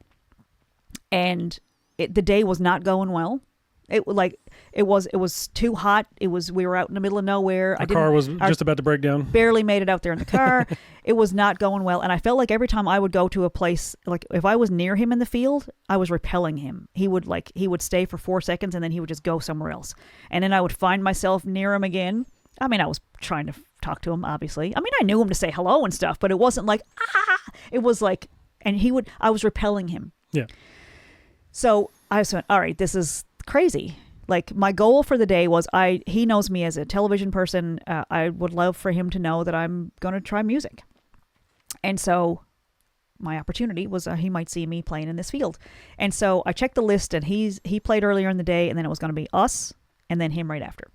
and the day was not going well. It was too hot. We were out in the middle of nowhere. Our car was just about to break down. Barely made it out there in the car. It was not going well. And I felt like every time I would go to a place, like if I was near him in the field, I was repelling him. He would stay for 4 seconds and then he would just go somewhere else. And then I would find myself near him again. I mean, I was trying to talk to him, obviously. I mean, I knew him to say hello and stuff, but it wasn't like, it was like, and I was repelling him. Yeah. So I just went, all right, this is crazy. Like my goal for the day was he knows me as a television person. I would love for him to know that I'm going to try music. And so my opportunity was he might see me playing in this field. And so I checked the list, and he played earlier in the day, and then it was going to be us and then him right after.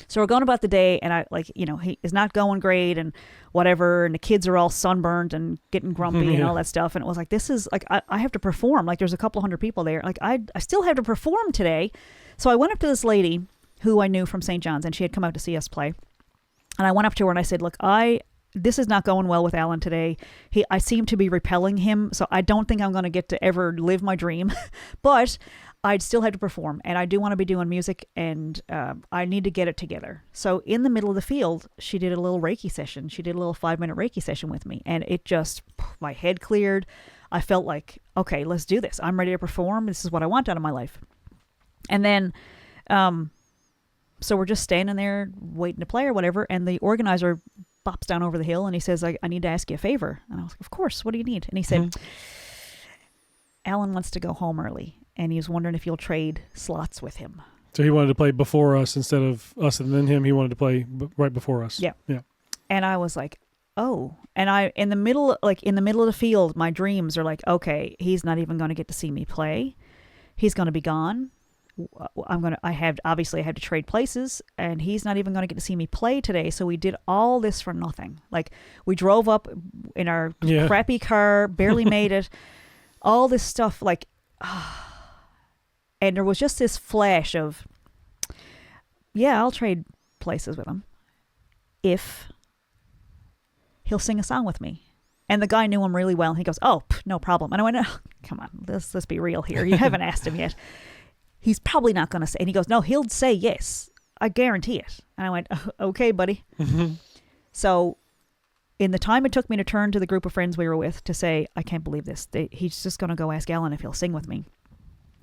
So we're going about the day, and he is not going great and whatever, and the kids are all sunburned and getting grumpy and all that stuff. And it was like, this is like, I have to perform. Like there's a couple hundred people there. Like I still have to perform today. So I went up to this lady who I knew from St. John's, and she had come out to see us play. And I went up to her and I said, look, this is not going well with Alan today. I seem to be repelling him. So I don't think I'm going to get to ever live my dream, but I'd still have to perform, and I do want to be doing music, and I need to get it together. So in the middle of the field, she did a little Reiki session. She did a little 5-minute Reiki session with me, and it just, my head cleared. I felt like, okay, let's do this. I'm ready to perform. This is what I want out of my life. And then So we're just standing there waiting to play or whatever, and the organizer bops down over the hill, and he says, I need to ask you a favor. And I was like, of course, what do you need? And he said, Alan wants to go home early, and he was wondering if you'll trade slots with him. So he wanted to play before us instead of us and then him. He wanted to play right before us. Yeah. Yeah. And I was like, oh. And in the middle of the field, my dreams are like, okay, he's not even going to get to see me play. He's going to be gone. I had to trade places, and he's not even going to get to see me play today. So we did all this for nothing. Like, we drove up in our crappy car, barely made it, all this stuff, like, and there was just this flash of, yeah, I'll trade places with him if he'll sing a song with me. And the guy knew him really well. He goes, oh, no problem. And I went, oh, come on, let's be real here. You haven't asked him yet. He's probably not going to say. And he goes, no, he'll say yes. I guarantee it. And I went, okay, buddy. So in the time it took me to turn to the group of friends we were with to say, I can't believe this. He's just going to go ask Alan if he'll sing with me.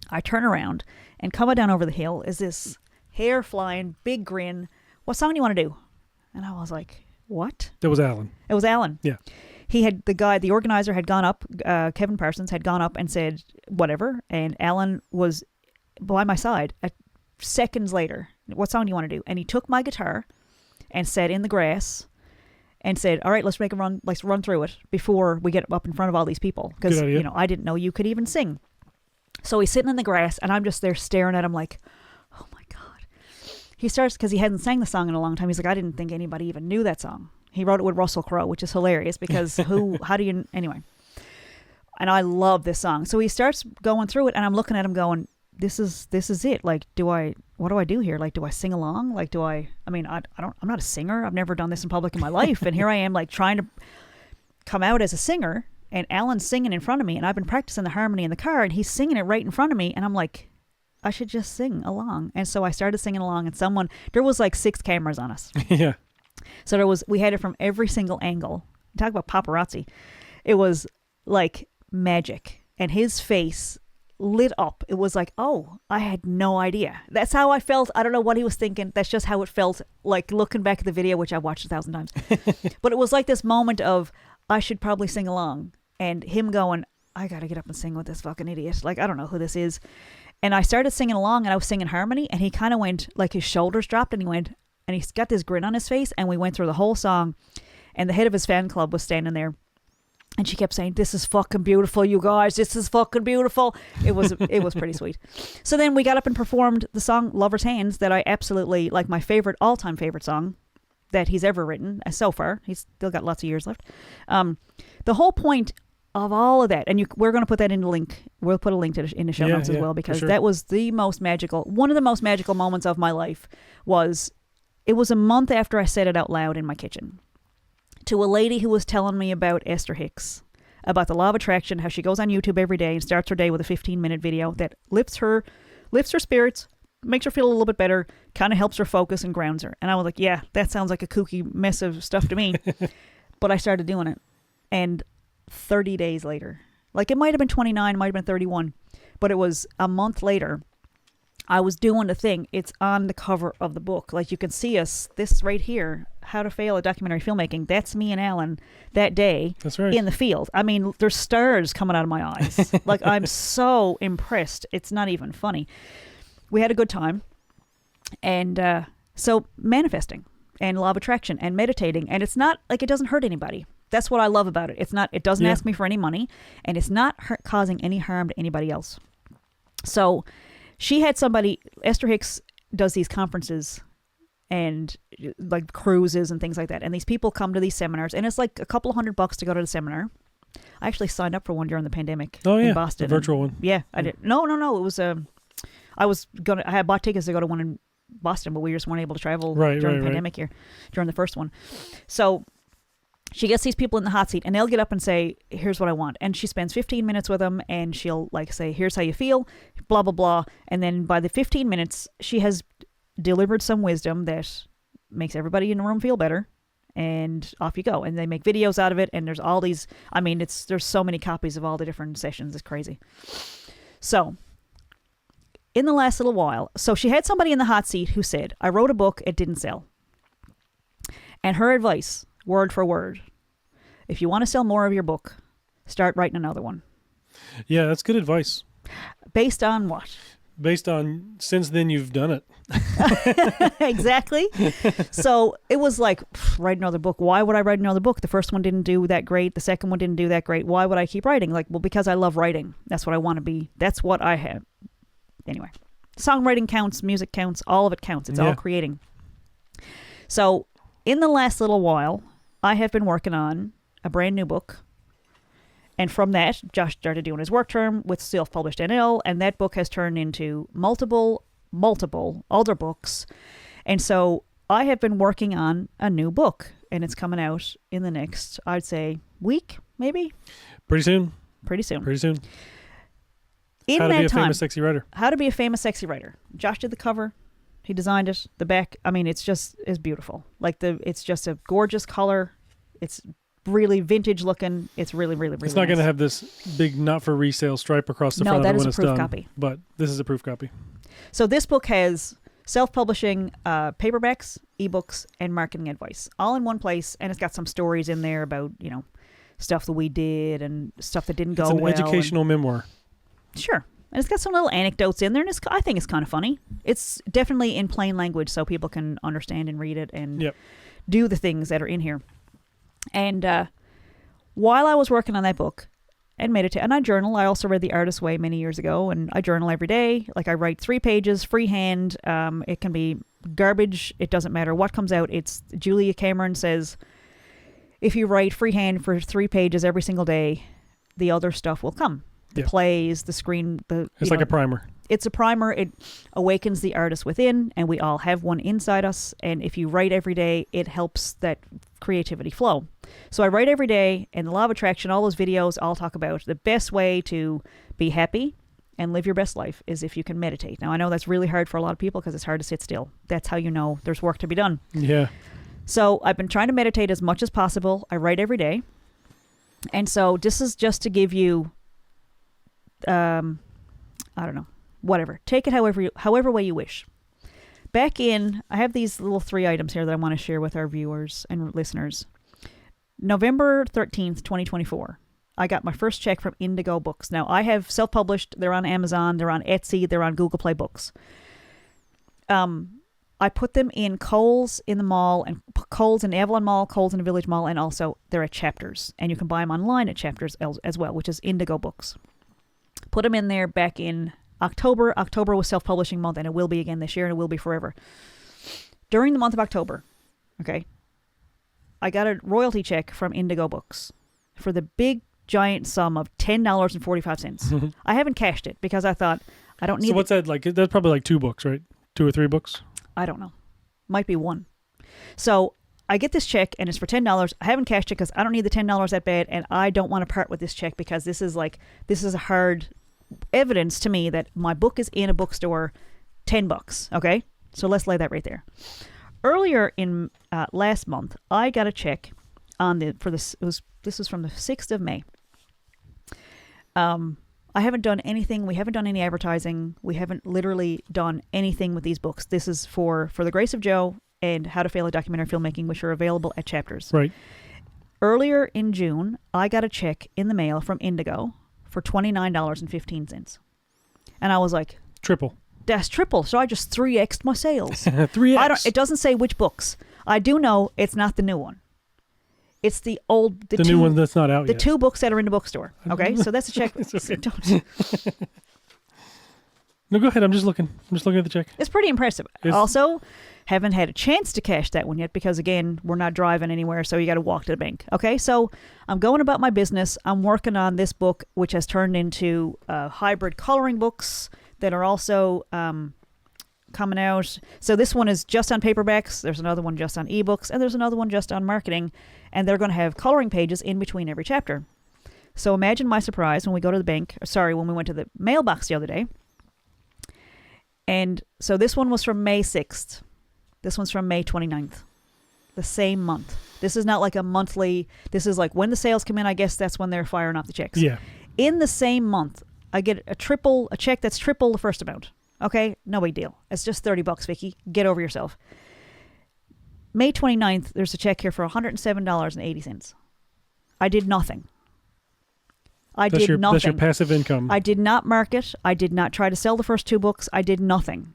I turn around, and coming down over the hill is this hair flying, big grin. What song do you want to do? And I was like, what? That was Alan. It was Alan. Yeah. The organizer had gone up, Kevin Parsons had gone up and said, whatever. And Alan was by my side seconds later. What song do you want to do? And he took my guitar and sat in the grass and said, all right, let's run through it before we get up in front of all these people. Because, I didn't know you could even sing. So he's sitting in the grass, and I'm just there staring at him like, oh my God. He starts, because he hadn't sang the song in a long time. He's like, I didn't think anybody even knew that song. He wrote it with Russell Crowe, which is hilarious because anyway. And I love this song. So he starts going through it, and I'm looking at him going, this is it. Like, what do I do here? Like, do I sing along? Like, I'm not a singer. I've never done this in public in my life. And here I am, like, trying to come out as a singer, and Alan's singing in front of me, and I've been practicing the harmony in the car, and he's singing it right in front of me. And I'm like, I should just sing along. And so I started singing along, and there was like 6 cameras on us. Yeah. So we had it from every single angle. Talk about paparazzi. It was like magic. And his face lit up. It was like, oh, I had no idea. That's how I felt. I don't know what he was thinking. That's just how it felt, like looking back at the video, which I've watched 1,000 times. But it was like this moment of, I should probably sing along. And him going, I got to get up and sing with this fucking idiot. Like, I don't know who this is. And I started singing along, and I was singing harmony, and he kind of went, like his shoulders dropped, and he went, and he's got this grin on his face, and we went through the whole song, and the head of his fan club was standing there, and she kept saying, this is fucking beautiful, you guys, this is fucking beautiful. It was pretty sweet. So then we got up and performed the song Lover's Hands, that I absolutely, like, my all-time favorite song that he's ever written so far. He's still got lots of years left. The whole point of all of that, and we're going to put that in the link. We'll put a link in the show notes as well, because that was one of the most magical moments of my life. It was a month after I said it out loud in my kitchen to a lady who was telling me about Esther Hicks, about the law of attraction, how she goes on YouTube every day and starts her day with a 15-minute video that lifts her spirits, makes her feel a little bit better, kind of helps her focus and grounds her. And I was like, yeah, that sounds like a kooky mess of stuff to me. But I started doing it. And 30 days later, like, it might have been 29, might have been 31, but it was a month later, I was doing the thing. It's on the cover of the book. Like, you can see us, this right here, How to Fail at Documentary Filmmaking. That's me and Alan that day. That's right. In the field. I mean, there's stars coming out of my eyes. Like, I'm so impressed. It's not even funny. We had a good time. And so manifesting and law of attraction and meditating. And it's not like it doesn't hurt anybody. That's what I love about it. It doesn't ask me for any money, and it's not causing any harm to anybody else. So she had somebody, Esther Hicks does these conferences and like cruises and things like that. And these people come to these seminars, and it's like a couple of $100 to go to the seminar. I actually signed up for one during the pandemic in Boston. The virtual one. Yeah, I did. No. It was, I had bought tickets to go to one in Boston, but we just weren't able to travel during the pandemic here, during the first one. So she gets these people in the hot seat, and they'll get up and say, here's what I want. And she spends 15 minutes with them, and she'll like say, here's how you feel, blah, blah, blah. And then by the 15 minutes, she has delivered some wisdom that makes everybody in the room feel better. And off you go. And they make videos out of it. And there's all these, there's so many copies of all the different sessions. It's crazy. So in the last little while, so she had somebody in the hot seat who said, I wrote a book, it didn't sell. And her advice, word for word, if you want to sell more of your book, start writing another one. Yeah, that's good advice. Based on what? Based on since then you've done it. Exactly. So it was like, write another book. Why would I write another book? The first one didn't do that great. The second one didn't do that great. Why would I keep writing? Like, well, because I love writing. That's what I want to be. That's what I have. Anyway, songwriting counts, music counts, all of it counts. It's all creating. So in the last little while, I have been working on a brand new book. And from that, Josh started doing his work term with Self Published NL, and that book has turned into multiple other books. And so I have been working on a new book, and it's coming out in the next, I'd say, week, maybe? Pretty soon. Pretty soon. In How to that be a time, famous sexy writer. How to be a famous sexy writer. Josh did the cover. He designed it. The back, I mean, it's beautiful. Like it's just a gorgeous color. It's really vintage looking. It's really, really, really It's not nice. going to have this big not for resale stripe across the front of it when it's done. No, that is a proof copy. But this is a proof copy. So this book has self-publishing paperbacks, eBooks, and marketing advice all in one place. And it's got some stories in there about, stuff that we did and stuff that didn't go well. It's an educational memoir. Sure. And it's got some little anecdotes in there, and I think it's kind of funny. It's definitely in plain language so people can understand and read it and do the things that are in here. And while I was working on that book and meditate, and I journal, I also read The Artist's Way many years ago, and I journal every day. Like I write 3 pages, freehand. It can be garbage. It doesn't matter what comes out. It's Julia Cameron says, if you write freehand for 3 pages every single day, the other stuff will come. The plays, the screen. It's like a primer. It's a primer. It awakens the artist within, and we all have one inside us. And if you write every day, it helps that creativity flow. So I write every day, and the law of attraction, all those videos all talk about the best way to be happy and live your best life is if you can meditate. Now, I know that's really hard for a lot of people because it's hard to sit still. That's how you know there's work to be done. Yeah. So I've been trying to meditate as much as possible. I write every day. And so this is just to give you, I don't know, whatever. Take it however way you wish. Back in, I have these little 3 items here that I want to share with our viewers and listeners. November 13th, 2024, I got my first check from Indigo Books. Now, I have self-published. They're on Amazon. They're on Etsy. They're on Google Play Books. I put them in Kohl's in the mall, and Kohl's in Avalon Mall, Kohl's in the Village Mall, and also they're at Chapters. And you can buy them online at Chapters as well, which is Indigo Books. Put them in there back in October. October was self-publishing month, and it will be again this year, and it will be forever. During the month of October, I got a royalty check from Indigo Books for the big, giant sum of $10.45. I haven't cashed it because I thought I don't need. So what's that like? That's probably like 2 books, right? 2 or 3 books? I don't know. Might be 1. So I get this check, and it's for $10. I haven't cashed it because I don't need the $10 that bad, and I don't want to part with this check because this is a hard evidence to me that my book is in a bookstore, $10. Okay, so let's lay that right there. Earlier in last month, I got a check this was from the 6th of May. I haven't done anything. We haven't done any advertising. We haven't literally done anything with these books. This is for the Grace of Joe and How to Fail at Documentary Filmmaking, which are available at Chapters. Right. Earlier in June, I got a check in the mail from Indigo for $29.15. And I was like, triple. That's triple. So I just 3x'd my sales. 3x. It doesn't say which books. I do know it's not the new one. It's the new one that's not out yet. The 2 books that are in the bookstore. Okay, so that's a check. Okay. No, go ahead. I'm just looking at the check. It's pretty impressive. Also, haven't had a chance to cash that one yet because, again, we're not driving anywhere, so you got to walk to the bank. Okay, so I'm going about my business. I'm working on this book, which has turned into hybrid coloring books that are also coming out. So this one is just on paperbacks. There's another one just on eBooks, and there's another one just on marketing. And they're going to have coloring pages in between every chapter. So imagine my surprise when we go to the when we went to the mailbox the other day. And so this one was from May 6th. This one's from May 29th. The same month. This is not like a monthly. This is like when the sales come in, I guess that's when they're firing off the checks. Yeah. In the same month, I get a check that's triple the first amount. Okay, no big deal. It's just $30, Vickie. Get over yourself. May 29th, there's a check here for $107.80. I did nothing. That's your passive income. I did not market. I did not try to sell the first 2 books. I did nothing.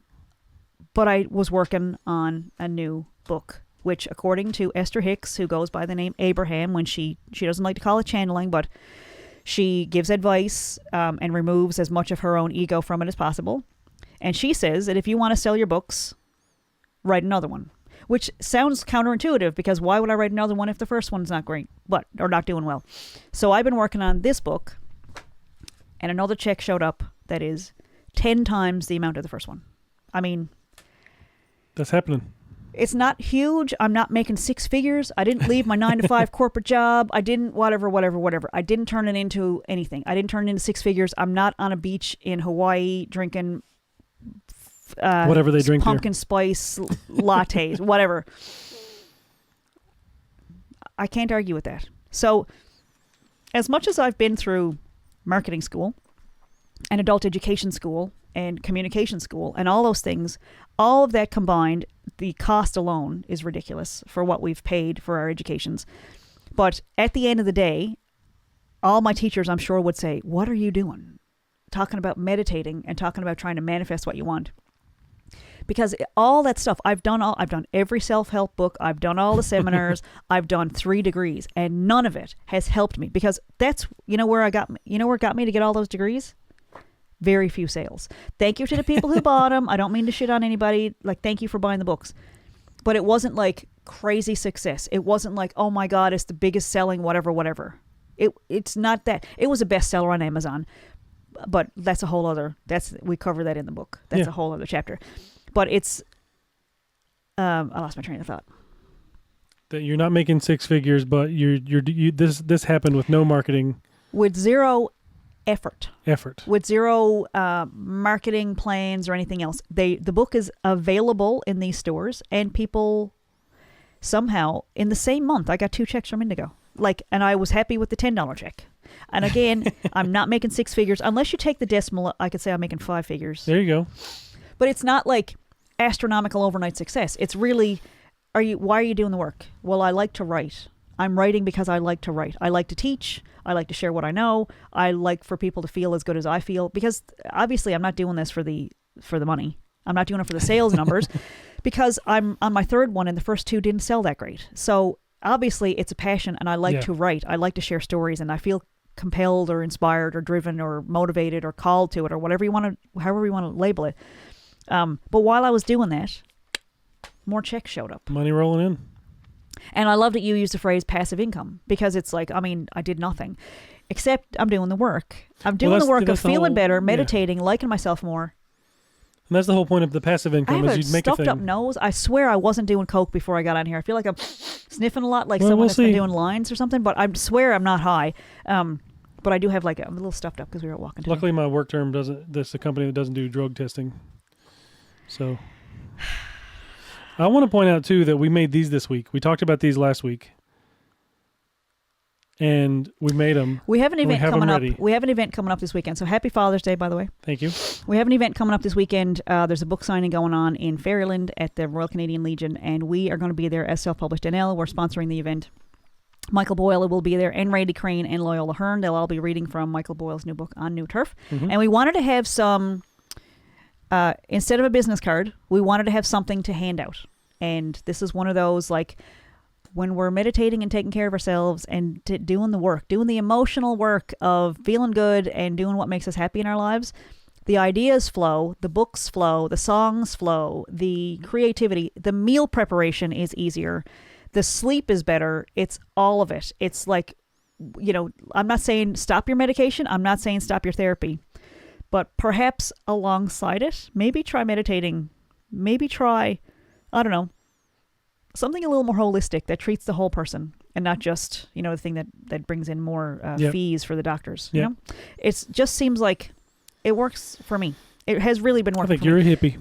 But I was working on a new book, which, according to Esther Hicks, who goes by the name Abraham, when she doesn't like to call it channeling, but she gives advice and removes as much of her own ego from it as possible. And she says that if you want to sell your books, write another one. Which sounds counterintuitive, because why would I write another one if the first one's not great, or not doing well? So I've been working on this book, and another check showed up that is 10 times the amount of the first one. I mean, that's happening. It's not huge. I'm not making 6 figures. I didn't leave my 9-to-5 corporate job. I didn't whatever. I didn't turn it into anything. I didn't turn it into 6 figures. I'm not on a beach in Hawaii drinking whatever they drink pumpkin there. Spice lattes, whatever. I can't argue with that. So, as much as I've been through marketing school and adult education school and communication school and all those things, all of that combined, the cost alone is ridiculous for what we've paid for our educations. But at the end of the day, all my teachers, I'm sure, would say, "What are you doing? Talking about meditating and talking about trying to manifest what you want." Because all that stuff, I've done every self-help book, I've done all the seminars, I've done 3 degrees, and none of it has helped me, because that's, where it got me to get all those degrees? Very few sales. Thank you to the people who bought them. I don't mean to shit on anybody. Thank you for buying the books. But it wasn't like crazy success. It wasn't like, oh my God, it's the biggest selling whatever. It's not that. It was a bestseller on Amazon. But that's a whole other, we cover that in the book. That's a whole other chapter. But it's, I lost my train of thought. That you're not making 6 figures, but this happened with no marketing. With zero effort. With zero marketing plans or anything else. The book is available in these stores, and people somehow, in the same month, I got 2 checks from Indigo. And I was happy with the $10 check. And again, I'm not making 6 figures. Unless you take the decimal, I could say I'm making 5 figures. There you go. But it's not like astronomical overnight success. It's really, why are you doing the work? Well, I like to write. I'm writing because I like to write. I like to teach. I like to share what I know. I like for people to feel as good as I feel. Because obviously I'm not doing this for the money. I'm not doing it for the sales numbers. Because I'm on my 3rd one and the first 2 didn't sell that great. So obviously it's a passion, and I like to write. I like to share stories, and I feel compelled or inspired or driven or motivated or called to it, or however you want to label it. But while I was doing that, more checks showed up. Money rolling in. And I love that you used the phrase passive income, because it's like, I did nothing. Except I'm doing the work. I'm doing the work of feeling better, meditating, liking myself more. And that's the whole point of the passive income. I have a stuffed up nose. I swear I wasn't doing coke before I got on here. I feel like I'm sniffing a lot, like someone that's been doing lines or something. But I swear I'm not high. But I do have I'm a little stuffed up because we were walking. Luckily, my work term doesn't. This is a company that doesn't do drug testing. So, I want to point out too that we made these this week. We talked about these last week, and we made them. We have an event coming up. We have an event coming up this weekend. So happy Father's Day, by the way. Thank you. We have an event coming up this weekend. There's a book signing going on in Fairyland at the Royal Canadian Legion, and we are going to be there as Self Published NL. We're sponsoring the event. Michael Boyle will be there, and Randy Crane and Loyola Hearn. They'll all be reading from Michael Boyle's new book, On New Turf. Mm-hmm. And we wanted to have some, instead of a business card, we wanted to have something to hand out. And this is one of those, when we're meditating and taking care of ourselves and doing the work, doing the emotional work of feeling good and doing what makes us happy in our lives, the ideas flow, the books flow, the songs flow, the creativity, the meal preparation is easier. The sleep is better. It's all of it. It's I'm not saying stop your medication. I'm not saying stop your therapy. But perhaps alongside it, maybe try meditating. Maybe try, I don't know, something a little more holistic that treats the whole person and not just, the thing that brings in more fees for the doctors. You know? It just seems like it works for me. It has really been working for me. I think you're a hippie.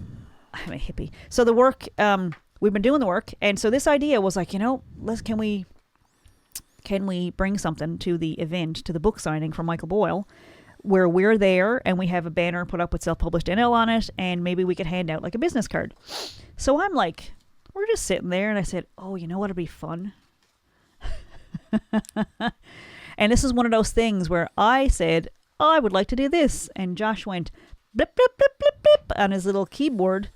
I'm a hippie. So the work... we've been doing the work, and so this idea was can we bring something to the event, to the book signing from Michael Boyle, where we're there and we have a banner put up with Self-Published NL on it, and maybe we could hand out like a business card. So I'm like, we're just sitting there, and I said, oh, you know what would be fun? And this is one of those things where I said, oh, I would like to do this. And Josh went blip, blip, blip, blip, blip on his little keyboard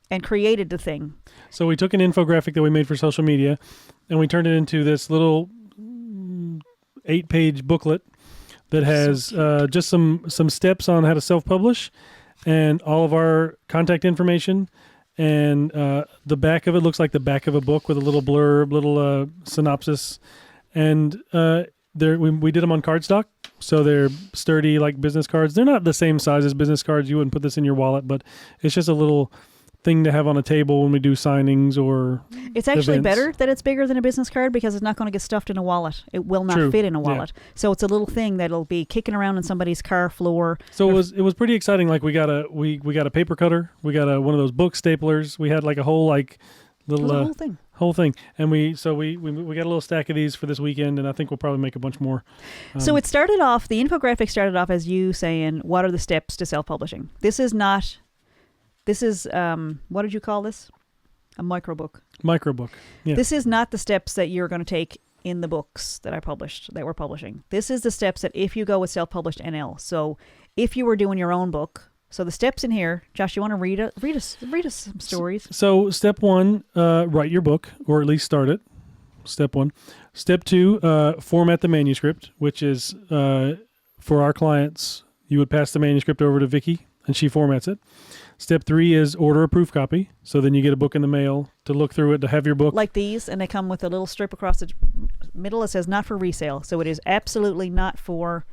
and created the thing. So we took an infographic that we made for social media, and we turned it into this little 8-page booklet that has just some steps on how to self-publish and all of our contact information. And the back of it looks like the back of a book with a little blurb, little synopsis. And we did them on cardstock, so they're sturdy like business cards. They're not the same size as business cards. You wouldn't put this in your wallet, but it's just a little thing to have on a table when we do signings or it's actually events. better that it's bigger than a business card because it's not going to get stuffed in a wallet. It will not True. fit in a wallet. Yeah. So it's a little thing that'll be kicking around on somebody's car floor. So it was pretty exciting. Like we got a paper cutter, we got one of those book staplers. We had like a whole like little whole thing, and we got a little stack of these for this weekend, and I think we'll probably make a bunch more. So it started off. The infographic started off as you saying, "What are the steps to self-publishing?" This is what did you call this? A microbook. Microbook. Yeah. This is not the steps that you're going to take in the books that we're publishing. This is the steps that if you go with Self-Published NL. So if you were doing your own book, so the steps in here, Josh, you want to read us some stories? So step 1, write your book, or at least start it. Step 1. Step 2, format the manuscript, which is for our clients, you would pass the manuscript over to Vickie, and she formats it. Step 3 is order a proof copy. So then you get a book in the mail to look through it, to have your book. Like these, and they come with a little strip across the middle that says not for resale. So it is absolutely not for,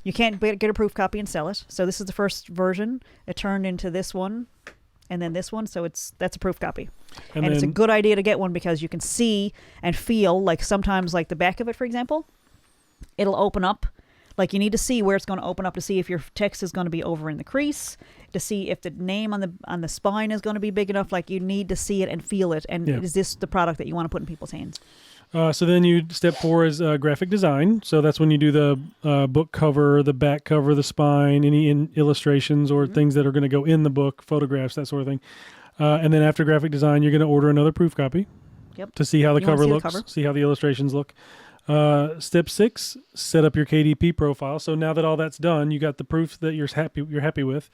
you can't get a proof copy and sell it. So this is the first version. It turned into this one and then this one. So that's a proof copy. And it's a good idea to get one because you can see and feel, like sometimes like the back of it, for example, it'll open up. Like you need to see where it's going to open up to see if your text is going to be over in the crease, to see if the name on the spine is going to be big enough. Like you need to see it and feel it. And is this the product that you want to put in people's hands? So then step 4 is graphic design. So that's when you do the book cover, the back cover, the spine, any illustrations or things that are going to go in the book, photographs, that sort of thing. And then after graphic design, you're going to order another proof copy to see how the cover looks, see how the illustrations look. Step 6, set up your KDP profile. So now that all that's done, you got the proof that you're happy with.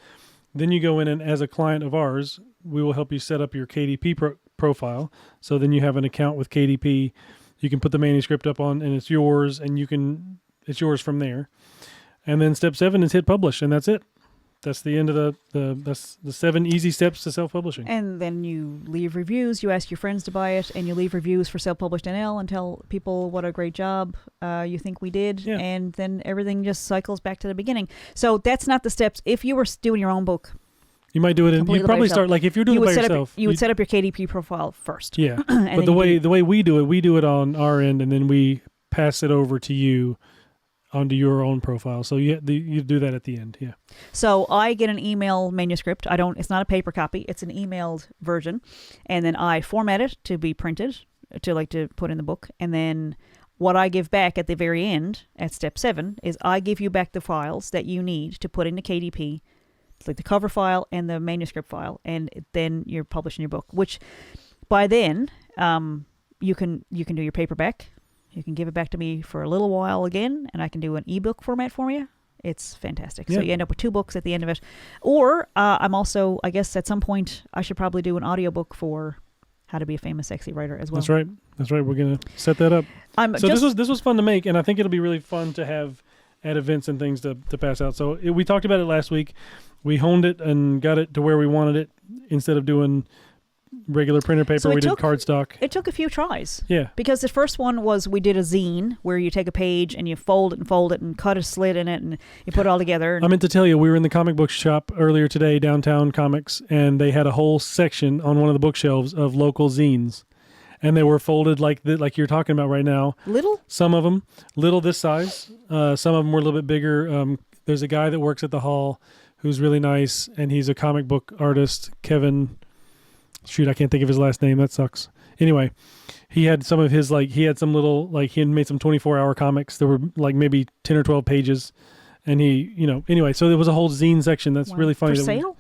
Then you go in, and as a client of ours, we will help you set up your KDP profile. So then you have an account with KDP. You can put the manuscript up on, and it's yours, and it's yours from there. And then step 7 is hit publish, and that's it. That's the end of that's the 7 easy steps to self-publishing. And then you leave reviews. You ask your friends to buy it, and you leave reviews for Self-Published NL and tell people what a great job you think we did. Yeah. And then everything just cycles back to the beginning. So that's not the steps. If you were doing your own book, you might do it. You'd probably start like if you're doing it by yourself. You would set up your KDP profile first. Yeah, but the way we do it on our end, and then we pass it over to you onto your own profile. So you do that at the end. Yeah. So I get an email manuscript. It's not a paper copy. It's an emailed version. And then I format it to be printed to put in the book. And then what I give back at the very end at step 7 is I give you back the files that you need to put into KDP. It's like the cover file and the manuscript file. And then you're publishing your book, which by then, you can do your paperback. You can give it back to me for a little while again, and I can do an ebook format for you. It's fantastic. Yeah. So you end up with 2 books at the end of it. Or I'm also, I guess at some point, I should probably do an audiobook for How to Be a Famous Sexy Writer as well. That's right. We're going to set that up. This was fun to make, and I think it'll be really fun to have at events and things to pass out. So we talked about it last week. We honed it and got it to where we wanted it instead of doing regular printer paper. We did cardstock. It took a few tries. Yeah. Because the first one was we did a zine where you take a page and you fold it and cut a slit in it and you put it all together. I meant to tell you, we were in the comic book shop earlier today, Downtown Comics, and they had a whole section on one of the bookshelves of local zines. And they were folded like you're talking about right now. Little? Some of them, little this size. Some of them were a little bit bigger. There's a guy that works at the hall who's really nice, and he's a comic book artist, Kevin. Shoot, I can't think of his last name. That sucks. Anyway, he had some of his, he had some little, he had made some 24-hour comics. There were maybe 10 or 12 pages. And he, anyway, so there was a whole zine section. That's Wow. really funny. For sale?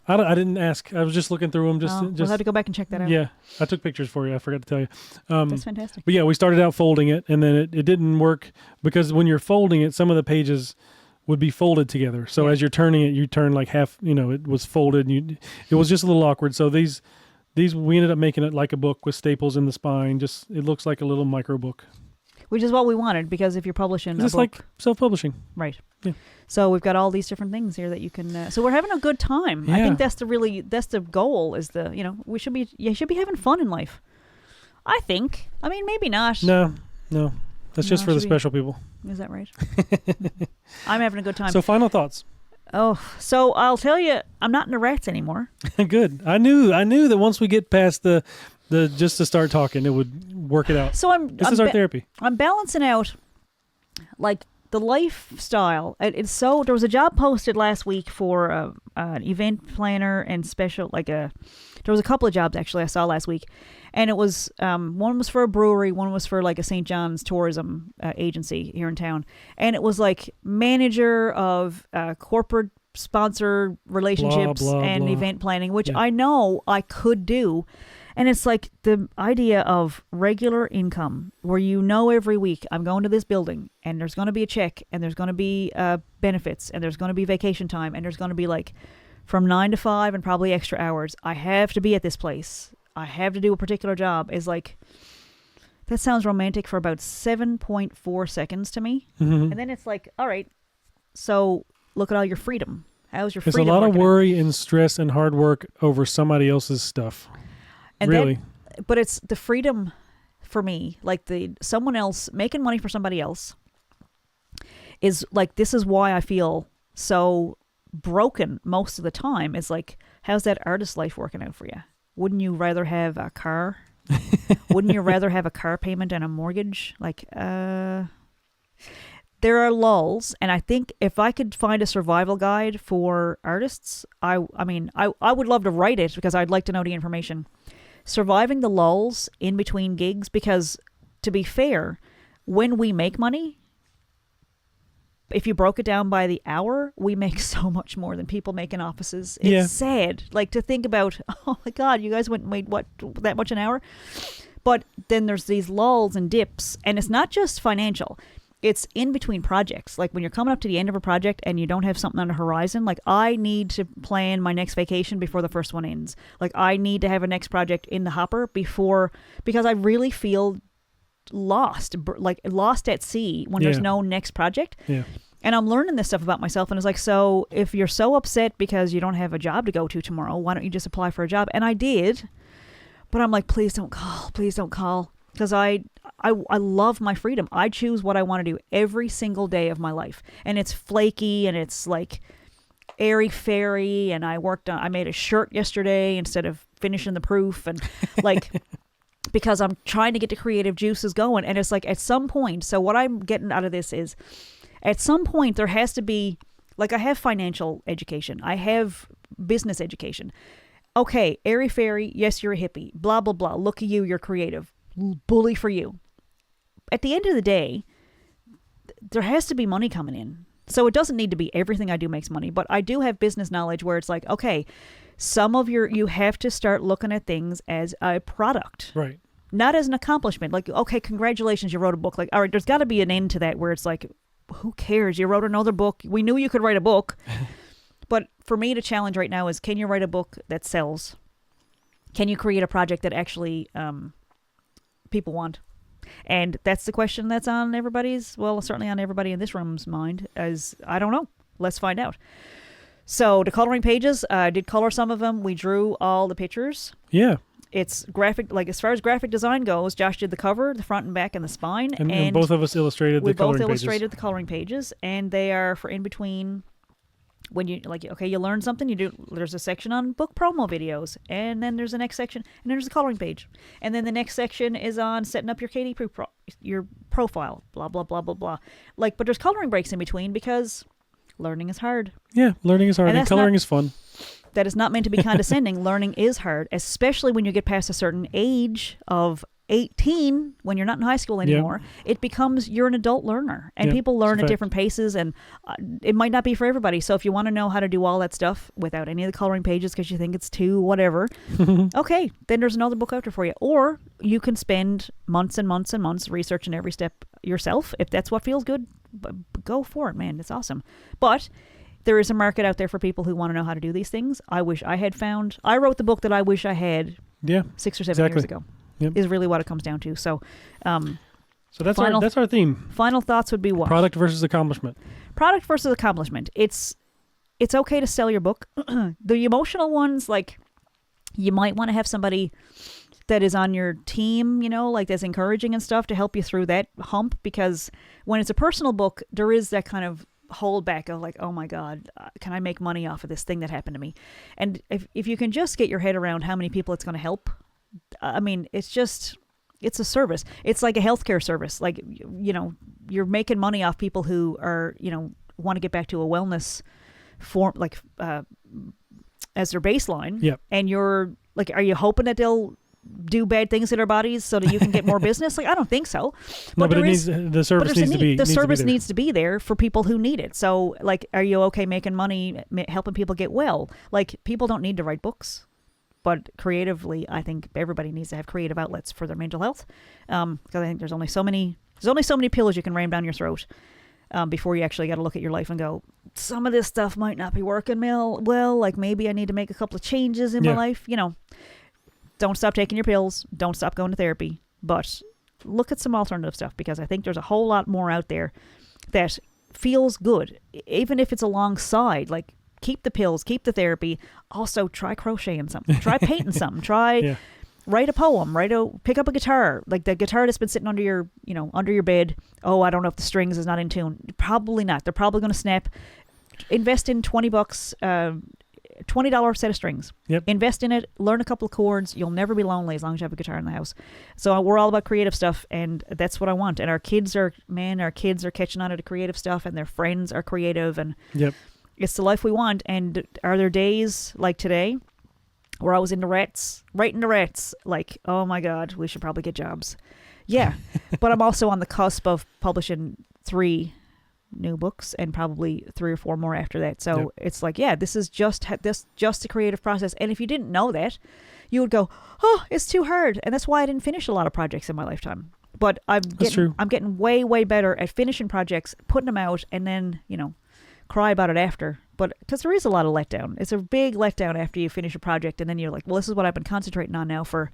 I didn't ask. I was just looking through them. We'll have to go back and check that out. Yeah, I took pictures for you. I forgot to tell you. That's fantastic. But yeah, we started out folding it, and then it didn't work because when you're folding it, some of the pages would be folded together. So as you're turning it, you turn like half. It was folded, and it was just a little awkward. So these we ended up making it like a book with staples in the spine. Just it looks like a little micro book. Which is what we wanted, because if you're publishing It's a book, like self-publishing. right? Yeah. So we've got all these different things here that you can. So we're having a good time. Yeah. I think that's the goal. Is you should be having fun in life. I think. I mean, maybe not. No, that's just No, for the should be- special people. Is that right? I'm having a good time. So final thoughts. So I'll tell you, I'm not into rats anymore. Good. I knew that once we get past the just to start talking, it would work it out. So This is our therapy. I'm balancing out, like, the lifestyle. There was a job posted last week for an event planner and special, there was a couple of jobs actually I saw last week, and it was one was for a brewery, one was for like a St. John's tourism agency here in town, and it was like manager of corporate sponsor relationships Blah, blah, and blah. event planning, which Yeah. I know I could do. And it's like the idea of regular income where every week I'm going to this building and there's going to be a check and there's going to be benefits and there's going to be vacation time and there's going to be like from 9 to 5 and probably extra hours. I have to be at this place. I have to do a particular job. Is like, that sounds romantic for about 7.4 seconds to me. Mm-hmm. And then it's like, all right, so look at all your freedom. How's your It's a freedom? lot of working out? worry and stress and hard work over somebody else's stuff. And really. But it's the freedom for me, like someone else making money for somebody else is like, this is why I feel so broken most of the time. Is like, how's that artist life working out for you? Wouldn't you rather have a car? Wouldn't you rather have a car payment and a mortgage? Like, there are lulls, and I think if I could find a survival guide for artists, I would love to write it because I'd like to know the information. Surviving the lulls in between gigs, because to be fair, when we make money, if you broke it down by the hour, we make so much more than people make in offices. It's sad, like, to think about, oh my God, you guys went and made what, that much an hour? But then there's these lulls and dips, and it's not just financial. It's in between projects. Like when you're coming up to the end of a project and you don't have something on the horizon, like I need to plan my next vacation before the first one ends. Like I need to have a next project in the hopper because I really feel lost at sea when there's no next project. Yeah. And I'm learning this stuff about myself, and it's like, so if you're so upset because you don't have a job to go to tomorrow, why don't you just apply for a job? And I did, but I'm like, please don't call. Because I love my freedom. I choose what I want to do every single day of my life. And it's flaky and it's like airy-fairy. And I made a shirt yesterday instead of finishing the proof. And like, because I'm trying to get the creative juices going. And it's like at some point, so what I'm getting out of this is at some point there has to be, like, I have financial education. I have business education. Okay, airy-fairy, yes, you're a hippie. Blah, blah, blah. Look at you, you're creative. Bully for you. At the end of the day, there has to be money coming in. So it doesn't need to be everything I do makes money, but I do have business knowledge where it's like, okay, you have to start looking at things as a product. Right. Not as an accomplishment. Like, okay, congratulations, you wrote a book. Like, all right, there's got to be an end to that where it's like, who cares? You wrote another book. We knew you could write a book. But for me, the challenge right now is, can you write a book that sells? Can you create a project that actually people want? And that's the question that's on everybody's, well, certainly on everybody in this room's mind, as I don't know. Let's find out. So the coloring pages, I did color some of them. We drew all the pictures. Yeah. It's graphic, like as far as graphic design goes, Josh did the cover, the front and back, and the spine. And both of us illustrated the coloring pages. We both illustrated the coloring pages, and they are for in between. When you, like, okay, you learn something, there's a section on book promo videos, and then there's the next section, and there's the coloring page. And then the next section is on setting up your KDP your profile, blah, blah, blah, blah, blah. Like, but there's coloring breaks in between because learning is hard. Yeah, learning is hard, and coloring is fun. That is not meant to be condescending. Learning is hard, especially when you get past a certain age of 18, when you're not in high school anymore, it becomes you're an adult learner, and people learn at different paces, and it might not be for everybody. So if you want to know how to do all that stuff without any of the coloring pages because you think it's too whatever, okay, then there's another book out there for you. Or you can spend months and months and months researching every step yourself. If that's what feels good, go for it, man. It's awesome. But there is a market out there for people who want to know how to do these things. I wish I had found. I wrote the book that I wish I had 6 or 7 years ago. Is really what it comes down to. So that's our theme. Final thoughts would be what? Product versus accomplishment. Product versus accomplishment. It's okay to sell your book. The emotional ones, like, you might want to have somebody that is on your team, like that's encouraging and stuff to help you through that hump, because when it's a personal book, there is that kind of hold back of like, oh my God, can I make money off of this thing that happened to me? And if you can just get your head around how many people it's going to help, I mean, it's a service. It's like a healthcare service. Like, you're making money off people who are, want to get back to a wellness form, like, as their baseline. Yep. And you're like, are you hoping that they'll do bad things to their bodies so that you can get more business? Like, I don't think so. No, but the service needs to be. The service needs to be there for people who need it. So, like, are you okay making money, helping people get well? Like, people don't need to write books. But creatively, I think everybody needs to have creative outlets for their mental health, because I think there's only so many pills you can ram down your throat before you actually got to look at your life and go, some of this stuff might not be working well. Like, maybe I need to make a couple of changes in my life. Don't stop taking your pills. Don't stop going to therapy. But look at some alternative stuff, because I think there's a whole lot more out there that feels good, even if it's alongside, like. Keep the pills, keep the therapy. Also, try crocheting something. Try painting something. Try write a poem. Pick up a guitar, like the guitar that's been sitting under your bed. Oh, I don't know if the strings is not in tune. Probably not. They're probably going to snap. Invest in $20, $20 set of strings. Yep. Invest in it. Learn a couple of chords. You'll never be lonely as long as you have a guitar in the house. So we're all about creative stuff, and that's what I want. And our kids are catching on to the creative stuff, and their friends are creative, and it's the life we want. And are there days like today where I was in the ruts, like, oh my God, we should probably get jobs. Yeah. But I'm also on the cusp of publishing 3 new books and probably 3 or 4 more after that. So it's like, this is just a creative process. And if you didn't know that, you would go, oh, it's too hard. And that's why I didn't finish a lot of projects in my lifetime. But I'm getting way, way better at finishing projects, putting them out, and then, cry about it after. But because there is a lot of letdown. It's a big letdown after you finish a project, and then you're like, well, this is what I've been concentrating on now for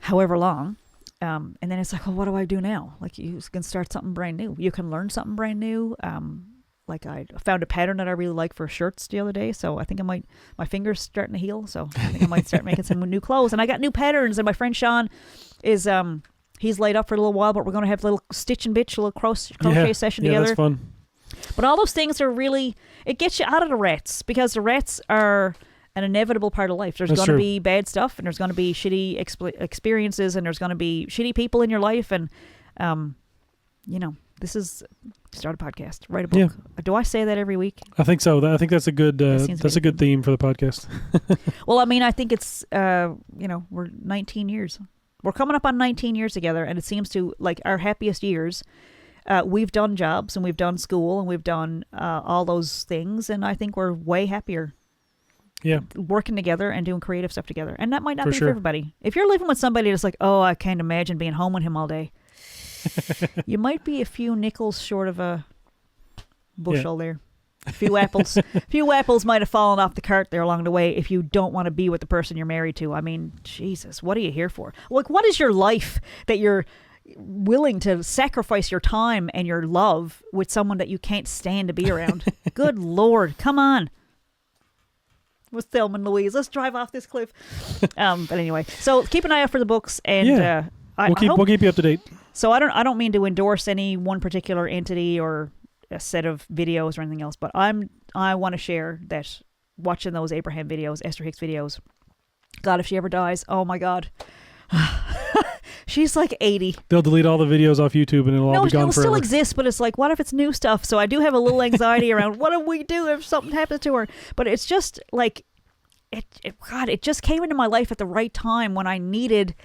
however long. And then it's like, well, what do I do now? Like, you can start something brand new. You can learn something brand new. Like, I found a pattern that I really like for shirts the other day, so I think my finger's starting to heal, so I think I might start making some new clothes. And I got new patterns, and my friend Sean is, he's laid up for a little while, but we're going to have a little stitch and bitch, a little crochet session together. Yeah, that's fun. But all those things are really, it gets you out of the rats, because the rats are an inevitable part of life. There's going to be bad stuff, and there's going to be shitty experiences, and there's going to be shitty people in your life. And, this is start a podcast, write a book. Yeah. Do I say that every week? I think so. I think that's a good a good theme for the podcast. Well, I mean, I think it's we're 19 years. We're coming up on 19 years together, and it seems to, like, our happiest years. We've done jobs, and we've done school, and we've done all those things, and I think we're way happier. Yeah, working together and doing creative stuff together, and that might not be for everybody. If you're living with somebody that's like, oh, I can't imagine being home with him all day, you might be a few nickels short of a bushel there. A few apples might have fallen off the cart there along the way if you don't want to be with the person you're married to. I mean, Jesus, what are you here for? Like, what is your life that you're willing to sacrifice your time and your love with someone that you can't stand to be around? Good Lord, come on. With Thelma and Louise, let's drive off this cliff. But anyway, so keep an eye out for the books, and we'll keep you up to date. So I don't mean to endorse any one particular entity or a set of videos or anything else, but I want to share that watching those Abraham videos, Esther Hicks videos. God, if she ever dies, oh my God. She's like 80. They'll delete all the videos off YouTube, and it'll all be gone forever. No, it'll still exist, but it's like, what if it's new stuff? So I do have a little anxiety around what do we do if something happens to her? But it's just like, it just came into my life at the right time when I needed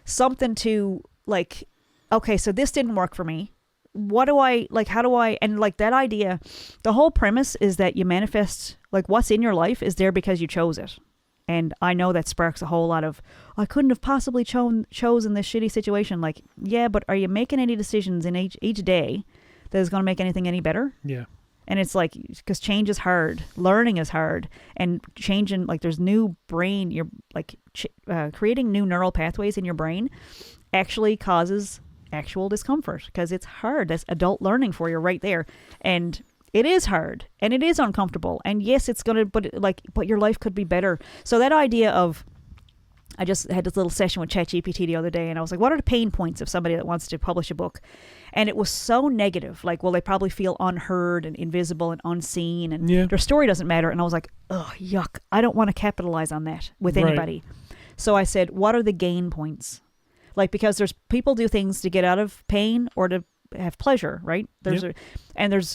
something to like, okay, so this didn't work for me. What do I, like, how do I, and like that idea, the whole premise is that you manifest, like what's in your life is there because you chose it. And I know that sparks a whole lot of, I couldn't have possibly chosen this shitty situation. Like, yeah, but are you making any decisions in each day that is going to make anything any better? Yeah. And it's like, because change is hard, learning is hard, and changing, like there's new brain, you're like creating new neural pathways in your brain actually causes actual discomfort because it's hard. That's adult learning for you right there. And it is hard and it is uncomfortable. And yes, it's going to, but your life could be better. So that idea of, I just had this little session with ChatGPT the other day and I was like, what are the pain points of somebody that wants to publish a book? And it was so negative. Like, well, they probably feel unheard and invisible and unseen and their story doesn't matter. And I was like, oh, yuck. I don't want to capitalize on that with anybody. So I said, what are the gain points? Like, because there's people do things to get out of pain or to have pleasure, right? There's a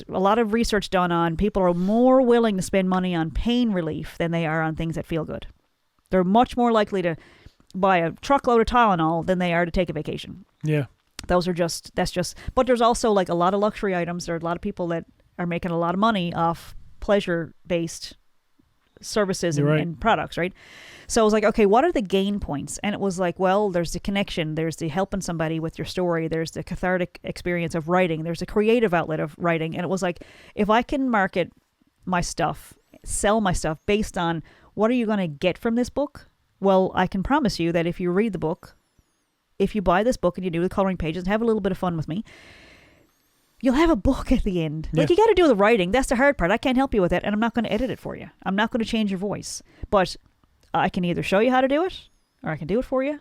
lot of research done on people are more willing to spend money on pain relief than they are on things that feel good. They're much more likely to buy a truckload of Tylenol than they are to take a vacation. Yeah. That's just, but there's also like a lot of luxury items. There are a lot of people that are making a lot of money off pleasure-based services and products, right? So I was like, okay, what are the gain points? And it was like, well, there's the connection, there's the helping somebody with your story, there's the cathartic experience of writing, there's a creative outlet of writing. And it was like, if I can market my stuff, sell my stuff based on what are you going to get from this book? Well, I can promise you that if you read the book, if you buy this book and you do the coloring pages and have a little bit of fun with me, you'll have a book at the end. Like, you got to do the writing. That's the hard part. I can't help you with that, and I'm not going to edit it for you. I'm not going to change your voice. But I can either show you how to do it, or I can do it for you,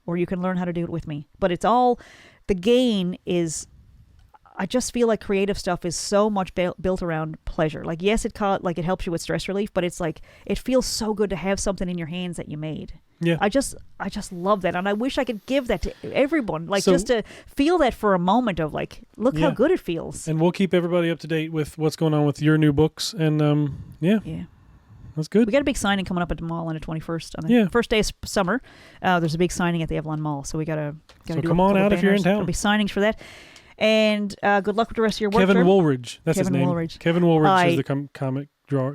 or you can learn how to do it with me. But it's all, the gain is, I just feel like creative stuff is so much built around pleasure. Like, yes, it helps you with stress relief, but it's like, it feels so good to have something in your hands that you made. Yeah. I just love that. And I wish I could give that to everyone. Like, just to feel that for a moment of like, look how good it feels. And we'll keep everybody up to date with what's going on with your new books. And yeah. That's good. We got a big signing coming up at the mall on the 21st. On the first day of summer, there's a big signing at the Avalon Mall. So we got to do come on out if you're in town. There'll be signings for that. And good luck with the rest of your work. Kevin Woolridge. That's his name. Kevin Woolridge is the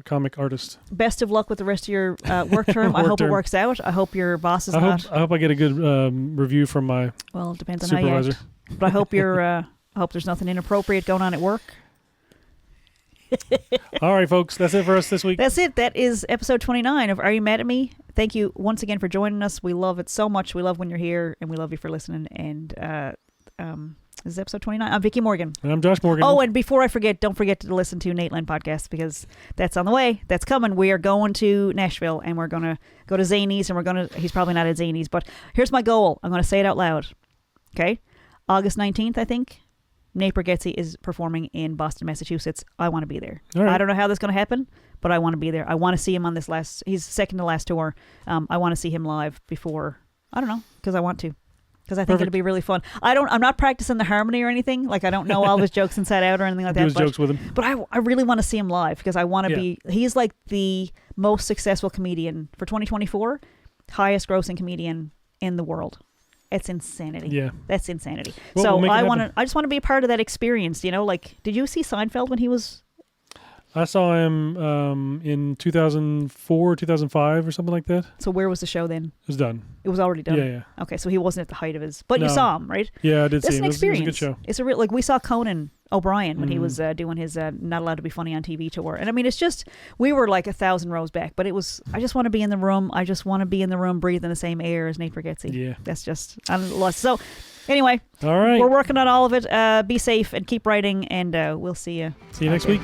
comic artist. Best of luck with the rest of your work term. I hope it works out. I hope your boss is I hope I get a good review from my well, it depends on supervisor. how you act. But I hope I hope there's nothing inappropriate going on at work. All right, folks. That's it for us this week. That's it. That is episode 29 of Are You Mad at Me? Thank you once again for joining us. We love it so much. We love when you're here, and we love you for listening. And this is episode 29. I'm Vickie Morgan. And I'm Josh Morgan. Oh, and before I forget, don't forget to listen to Nate Len podcast because that's on the way. That's coming. We are going to Nashville, and we're going to go to Zanies, and he's probably not at Zanies, but here's my goal. I'm going to say it out loud. Okay? August 19th, I think. Nate Bargatze is performing in Boston, Massachusetts. I want to be there. All right. I don't know how that's going to happen, but I want to be there. I want to see him on he's second to last tour. I want to see him live before, I don't know, because I want to. Because I think it'll be really fun. I'm not practicing the harmony or anything. Like, I don't know all of his jokes inside out or anything like that. Do his jokes with him. But I really want to see him live because I want to be, he's like the most successful comedian for 2024, highest grossing comedian in the world. It's insanity. Yeah. That's insanity. Well, so I just want to be a part of that experience, you know, like, did you see Seinfeld when he was? I saw him in 2004, 2005 or something like that. So where was the show then? It was done. It was already done? Yeah. Okay, so he wasn't at the height of his, but you saw him, right? Yeah, I did see him. That's an experience. It was a good show. It's a real, like, we saw Conan O'Brien when he was doing his Not Allowed to Be Funny on TV tour. And I mean, it's just, we were like 1,000 rows back, but it was, I just want to be in the room. I just want to be in the room breathing the same air as Nate Bargatze. Yeah. That's just, I'm lost. So anyway, all right, we're working on all of it. Be safe and keep writing, and we'll see you. See you next week.